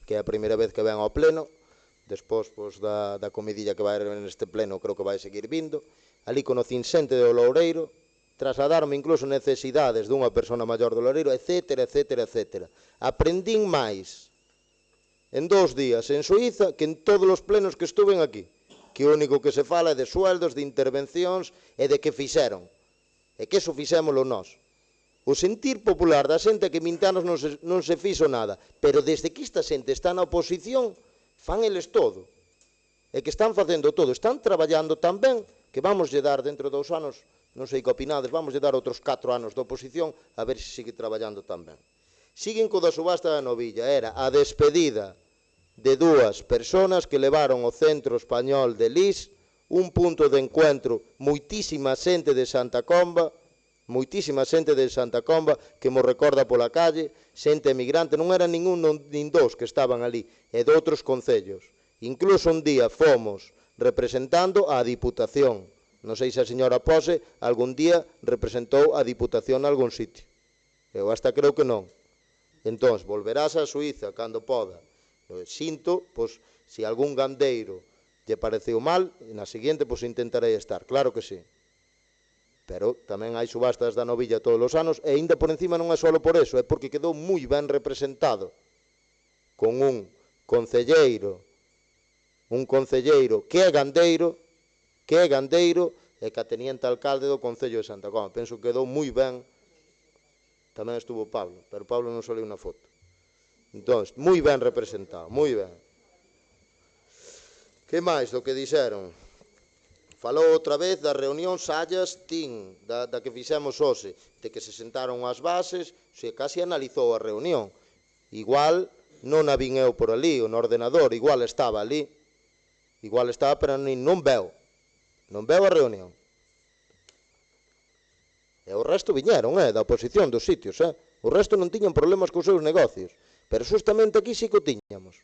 que é a primeira vez que ven ao pleno, despois da comidilla que vai haber neste pleno, creo que vai seguir vindo. Ali conocín xente do Loureiro, trasladarme incluso necesidades dunha persona maior do Loureiro, etcétera, etcétera, etcétera. Aprendín máis en 2 días en Suiza que en todos os plenos que estuven aquí, que o único que se fala é de sueldos, de intervencións e de que fixeron. E que eso fixémolo nós. O sentir popular da xente que 20 anos non se fixo nada, pero desde que esta xente está na oposición, fan eles todo. E que están facendo todo, están traballando tan ben que vamos lle dar dentro de 2 anos, non sei que opinades, vamos lle dar outros 4 anos de oposición a ver se sigue traballando tan ben. Siguen co da subasta da novilla, era a despedida de 2 personas que levaron o Centro Español de Lis, un punto de encuentro, moitísima xente de Santa Comba, que mo recorda pola calle, xente emigrante, non era ningún nin 2 que estaban ali, e de outros concellos. Incluso un día fomos representando a Diputación. Non sei se a señora Pose algún día representou a Diputación nalgún sitio. Eu hasta creo que non. Entón, volverás a Suiza cando poda. Sinto, pois, se algún gandeiro lle pareceu mal, na seguinte, pois, intentarei estar. Claro que sí. Pero tamén hai subastas da novilla todos os anos, e ainda por encima non é só por eso, é porque quedou moi ben representado con un concelleiro que é gandeiro, e que a teniente alcalde do Concello de Santa Comba. Penso que quedou moi ben. Tamén estuvo Pablo, pero Pablo non saliu na foto. Entón, moi ben representado, moi ben. Que máis do que dixeron? falou outra vez das reunións allas, da que fixemos hoxe, de que se sentaron as bases, se casi analizou a reunión. Igual non a vin eu por ali, no ordenador, igual estaba ali, pero non veo a reunión. E o resto viñeron, da oposición dos sitios, o resto non tiñan problemas cos seus negocios, pero justamente aquí sí que o tiñamos.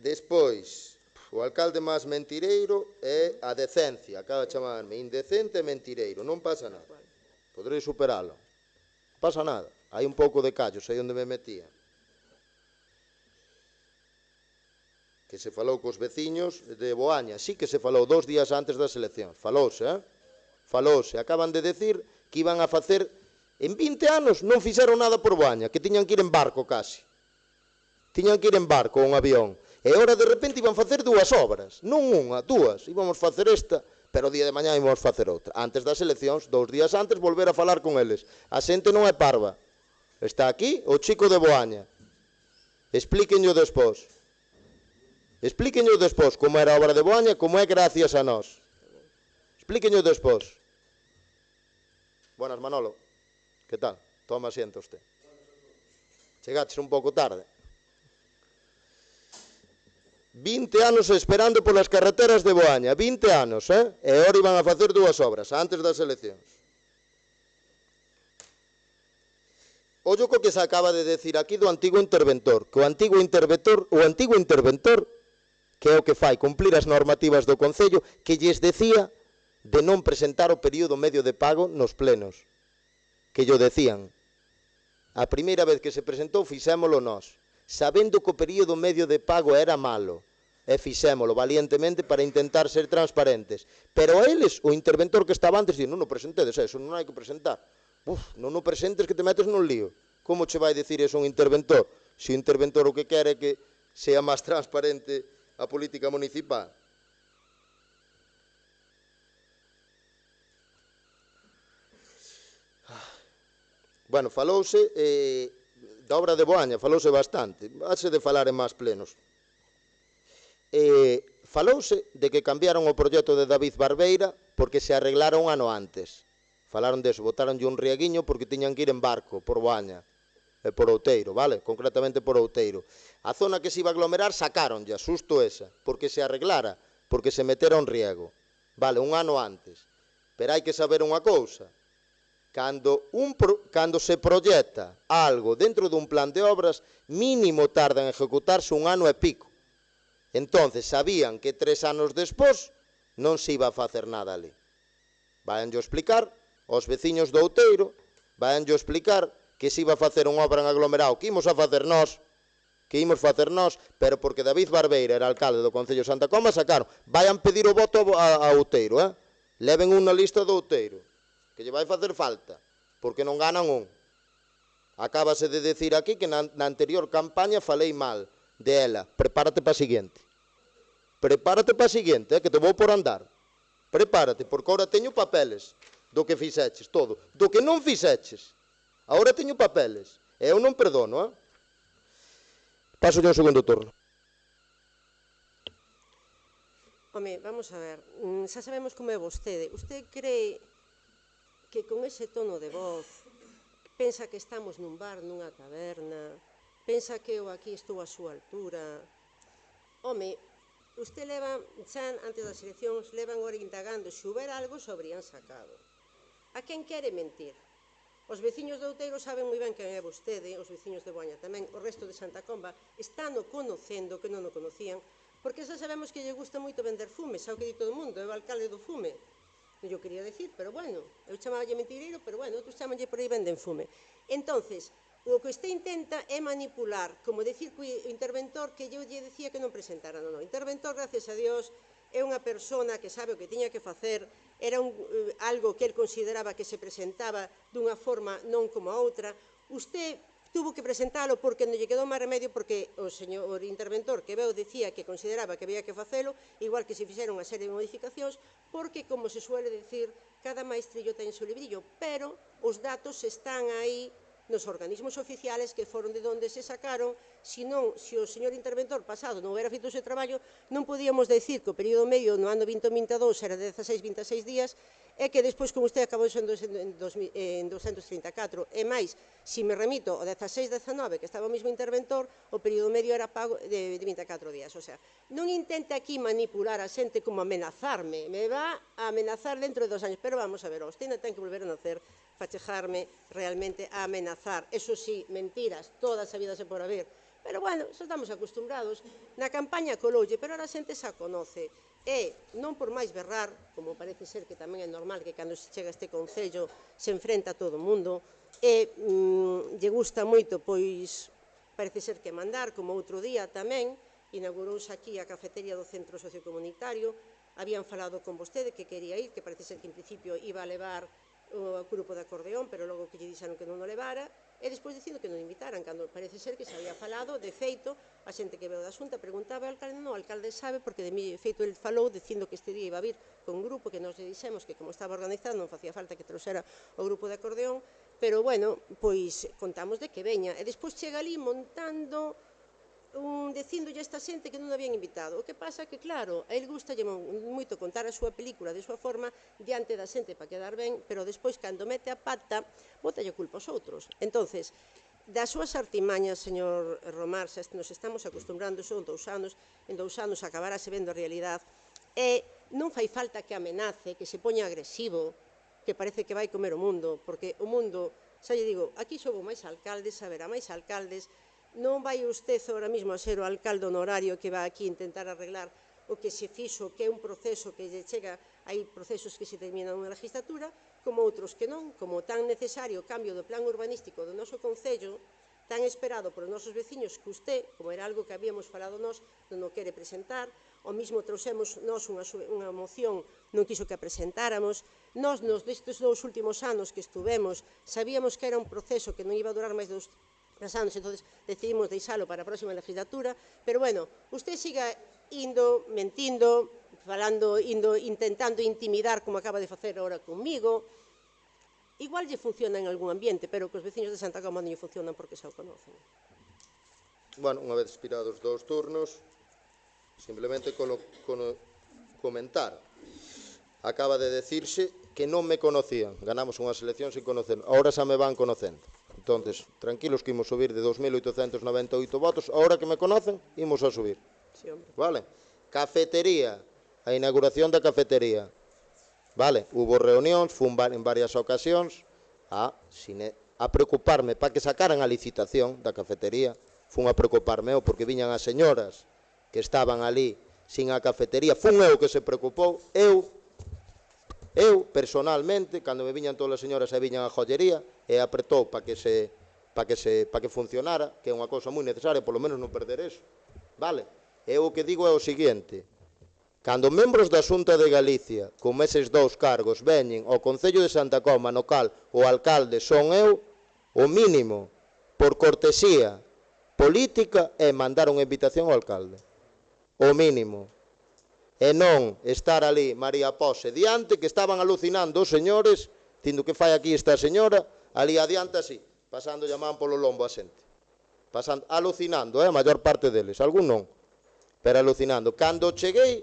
Despois, o alcalde máis mentireiro é a decencia, acaba de chamarme indecente e mentireiro, non pasa nada, podrei superalo, non pasa nada, hai un pouco de callos aí onde me metía. Que se falou cos veciños de Boaña, sí que se falou 2 días antes das eleccións, falouse, acaban de decir que iban a facer, en 20 anos non fixeron nada por Boaña, que tiñan que ir en barco casi, tiñan que ir en barco ou en avión, e ora de repente iban facer 2 obras, non unha, 2, íbamos facer esta, pero o día de mañá íbamos facer outra, antes das eleccións, 2 días antes volver a falar con eles, a xente non é parva, está aquí o chico de Boaña, explíquenlo despois. Explíquenlo despois como era a obra de Boaña, como é gracias a nós. Explíquenlo despois. Buenas, Manolo. Que tal? Toma asiento usted. Chegaches un pouco tarde. 20 anos esperando polas carreteras de Boaña. 20 anos, E ahora iban a facer 2 obras, antes das eleccións. Ollo co que se acaba de decir aquí do antigo interventor. Que o antigo interventor, que é o que fai cumplir as normativas do Concello, que lles decía de non presentar o período medio de pago nos plenos. Que llo decían. A primeira vez que se presentou fixémolo nós, sabendo que o período medio de pago era malo, e fixémolo valientemente para intentar ser transparentes. Pero a eles, o interventor que estaba antes, non o presentedes, eso non hai que presentar. Non o presentes que te metes nun lío. Como che vai dicir eso un interventor? Se o interventor o que quere é que sea máis transparente a política municipal. Bueno, falouse da obra de Boaña, falouse bastante, haxe de falar en máis plenos. Falouse de que cambiaron o proxecto de David Barbeira porque se arreglaron un ano antes. Falaron deso, botaronlle un rieguiño porque tiñan que ir en barco por Boaña. E por Outeiro, vale? Concretamente por Outeiro. A zona que se iba a aglomerar sacaronlle, susto esa, porque se arreglara, porque se metera un riego. Vale, un ano antes. Pero hai que saber unha cousa. Cando se proyecta algo dentro dun plan de obras, mínimo tarda en ejecutarse 1 ano e pico. Entonces, sabían que 3 anos despois non se iba a facer nada ali. Vayanlle explicar aos veciños do Outeiro, vayanlle explicar que se iba a facer unha obra en aglomerado, que imos facer nós, pero porque David Barbeira era alcalde do Concello de Santa Comba, sacaron. Vayan pedir o voto a Outeiro, Leven unha lista do Outeiro, que lle vai facer falta, porque non ganan un. Acábase de decir aquí que na anterior campaña falei mal de ela. Prepárate para a seguinte. Que te vou por andar. Prepárate, porque agora teño papeles do que fixeches, todo. Do que non fixeches. Agora teño papeles, e eu non perdono, Paso yo ao segundo turno. Home, vamos a ver, xa sabemos como é vostede. Usted cree que con ese tono de voz pensa que estamos nun bar, nunha taberna, pensa que eu aquí estou á súa altura. Home, usted leva, xa antes das eleccións, levan hora indagando se houber algo se habrían sacado. A quen quere mentir? Os veciños de Outeiro saben moi ben quen é vostede, os veciños de Boaña tamén, o resto de Santa Comba están o conocendo, que non o conocían, porque xa sabemos que lle gusta moito vender fume, xa o que di todo o mundo, é o alcalde do fume. Non yo quería decir, pero bueno, eu chamaballe mentireiro, pero bueno, outros chamanlle por aí venden fume. Entonces, o que usted intenta é manipular, como decir que o interventor que eu lle decía que non presentara, non. O interventor, gracias a Dios, é unha persona que sabe o que tiña que facer, era algo que el consideraba que se presentaba dunha forma non como a outra. Usted tuvo que presentalo porque non lle quedou máis remedio, porque o señor interventor que veu dicía que consideraba que había que facelo, igual que se fixeron unha serie de modificacións, porque, como se suele decir, cada maestrillo ten o seu librillo, pero os datos están aí nos organismos oficiales que foron de onde se sacaron. Se o señor interventor pasado non houbera feito o seu traballo, non podíamos decir que o período medio no ano 2022 era de 16-26 días, e que despois, como usted acabou sendo en 234, e máis, se me remito ao 16-19, que estaba o mesmo interventor, o período medio era pago de 24 días. O sea, non intente aquí manipular a xente como amenazarme, me va a amenazar dentro de 2 años, pero vamos a ver, usted non ten que volver a nacer, fachejarme realmente a amenazar. Eso sí, mentiras, todas sabidas e por haber. Pero bueno, eso estamos acostumbrados. Na campaña coloulle, pero ahora a xente xa conoce. E non por máis berrar, como parece ser que tamén é normal que cando se chega a este concello se enfrenta a todo o mundo, e lle gusta moito, pois parece ser que mandar, como outro día tamén, inaugurouse aquí a cafetería do Centro Sociocomunitario, habían falado con vostede que quería ir, que parece ser que en principio iba a levar o grupo de acordeón, pero logo que lle dixeron que non o levara, e despois dicindo que non invitaran, cando parece ser que se había falado, de feito, a xente que veo da Xunta preguntaba ao alcalde, non, o alcalde sabe, porque de feito el falou dicindo que este día iba a vir con un grupo que nos lle dixemos que como estaba organizado non facía falta que trouxera o grupo de acordeón, pero bueno, pois contamos de que veña, e despois chega ali montando dicindolle a esta xente que non habían invitado. O que pasa que, claro, a él gustalle moito contar a súa película de súa forma diante da xente para quedar ben, pero despois, cando mete a pata, botalle culpa aos outros. Entonces, das súas artimañas, señor Romar, xa nos estamos acostumbrando, son 2 anos, en 2 anos acabarase vendo a realidad, e non fai falta que amenace, que se poña agresivo, que parece que vai comer o mundo, porque o mundo, xa lle digo, aquí soubo máis alcaldes, haberá máis alcaldes, non vai usted ahora mismo a ser o alcalde honorario que va aquí intentar arreglar o que se fixo, que é un proceso que lle chega, hai procesos que se terminan unha legislatura, como outros que non, como tan necesario o cambio do plan urbanístico do noso concello, tan esperado por os nosos veciños que usted, como era algo que habíamos falado nós, non o quere presentar, o mismo trouxemos nós unha moción, non quiso que a presentáramos, nós nestes 2 últimos anos que estuvemos, sabíamos que era un proceso que non iba a durar máis de 2 anos, entonces decidimos deixalo para a próxima legislatura, pero bueno, usted siga indo, mentindo, falando, intentando intimidar como acaba de facer ahora comigo. Igual lle funciona en algún ambiente, pero que os veciños de Santa Comba non lle funcionan porque xa o conocen. Bueno, unha vez expirados 2 turnos, simplemente comentar. Acaba de decirse que non me conocían. Ganamos unha selección sin conocer. Ahora xa me van conocendo. Entonces, tranquilos que imos subir de 2.898 votos. Ahora que me conocen, imos a subir. Sí, hombre. Vale? Cafetería. A inauguración da cafetería. Vale? Hubo reunións, fun en varias ocasións a preocuparme para que sacaran a licitación da cafetería. Fun a preocuparme porque viñan as señoras que estaban ali sin a cafetería. Fun eu que se preocupou. Eu, personalmente, cando me viñan todas as señoras e viñan a joyería, e apretou para que funcionara, que é unha cousa moi necesaria, polo menos non perder eso. Vale? Eu o que digo é o seguinte: cando membros da Xunta de Galicia, con eses 2 cargos, veñen ao Concello de Santa Comba, no cal o alcalde son eu, o mínimo, por cortesía política, é mandar unha invitación ao alcalde. O mínimo. E non estar ali, María Pose, diante, que estaban alucinando os señores, dicindo que fai aquí esta señora, ali adiante así, pasando a man polo lombo a xente. Alucinando, a maior parte deles, algún non, pero alucinando. Cando cheguei,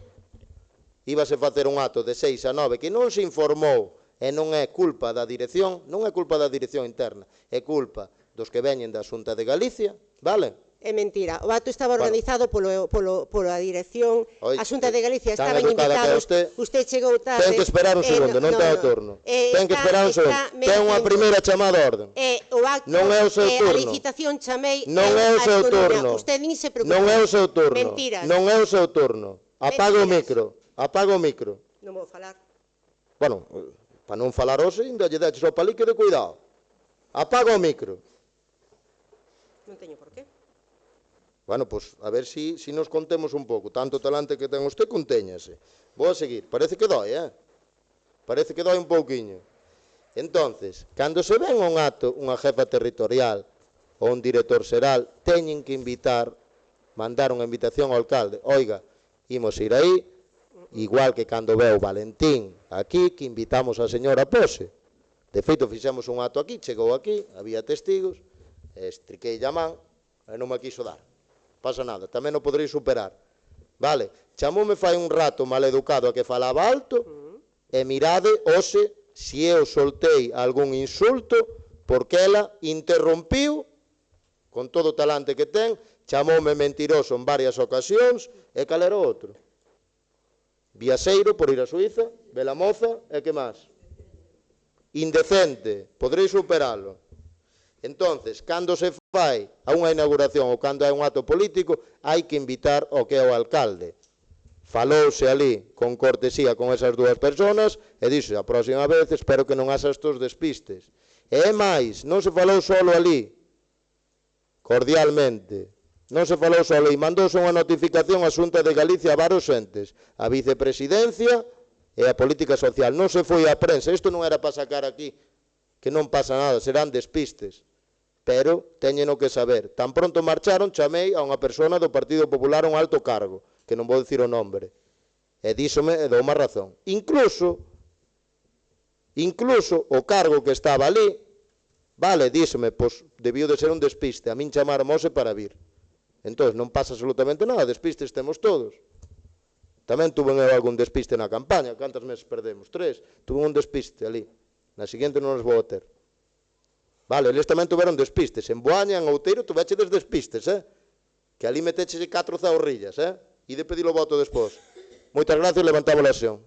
íbase facer un acto de 6 a 9, que non se informou, e non é culpa da dirección, non é culpa da dirección interna, é culpa dos que veñen da Xunta de Galicia, vale? É mentira, o acto estaba organizado pola dirección, a Xunta de Galicia estaban invitados, usted chegou tarde. Ten que esperar un segundo, non ten o turno. Ten que esperar un segundo. Ten unha primeira chamada a orden. Non é o seu turno. A licitación chamei non é o seu turno. Usted nin se preocupa. Non é o seu turno. Mentiras. Non é o seu turno. Apaga o micro. Apaga o micro. Non vou falar. Bueno, para non falar hoxe, ainda lle deches o palique de cuidado. Apaga o micro. Non teño por qué. Bueno, pois, a ver si nos contemos un pouco. Tanto talante que ten usted, contéñase. Vou a seguir. Parece que doi, Parece que doi un pouquiño. Entonces, cando se ven un acto, unha jefa territorial ou un director xeral, teñen que mandar unha invitación ao alcalde. Oiga, imos ir aí, igual que cando veo Valentín aquí, que invitamos a señora Pose. De feito, fixemos un acto aquí, chegou aquí, había testigos, estriquei a man, e non me quiso dar. Pasa nada, tamén o poderéis superar. Vale, chamoume fai un rato maleducado a que falaba alto, e mirade, hoxe, se eu soltei algún insulto, porque ela interrompiu, con todo o talante que ten, chamoume mentiroso en varias ocasións, e cal era o outro? Viaxeiro por ir a Suiza, vela moza, e que máis? Indecente, poderéis superalo. Entonces, cando se fai a unha inauguración ou cando hai un acto político, hai que invitar ao que é o alcalde. Falouse ali con cortesía con esas dúas personas e dixo, a próxima vez espero que non haxa estos despistes. E é máis, non se falou solo ali, cordialmente. Non se falou só ali, mandouse unha notificación á Xunta de Galicia a varios entes, a vicepresidencia e a política social. Non se foi á prensa, isto non era para sacar aquí, que non pasa nada, serán despistes. Pero teñeno que saber. Tan pronto marcharon, chamei a unha persona do Partido Popular, un alto cargo, que non vou dicir o nombre, e díxome, e dou má razón. Incluso o cargo que estaba ali, vale, díxome, pois debiu de ser un despiste, a min chamaron hoxe para vir. Entón, non pasa absolutamente nada, despistes temos todos. Tamén tuve algún despiste na campaña, cantas meses perdemos? 3, tuve un despiste ali, na seguinte non os vou ter. Vale, eles tamén tuveron despistes, en Boaña, en Outeiro, tuvechedes despistes, que ali meteches 4 zaurrillas, e de pedir o voto despois. Moitas gracias, levantamos a sesión.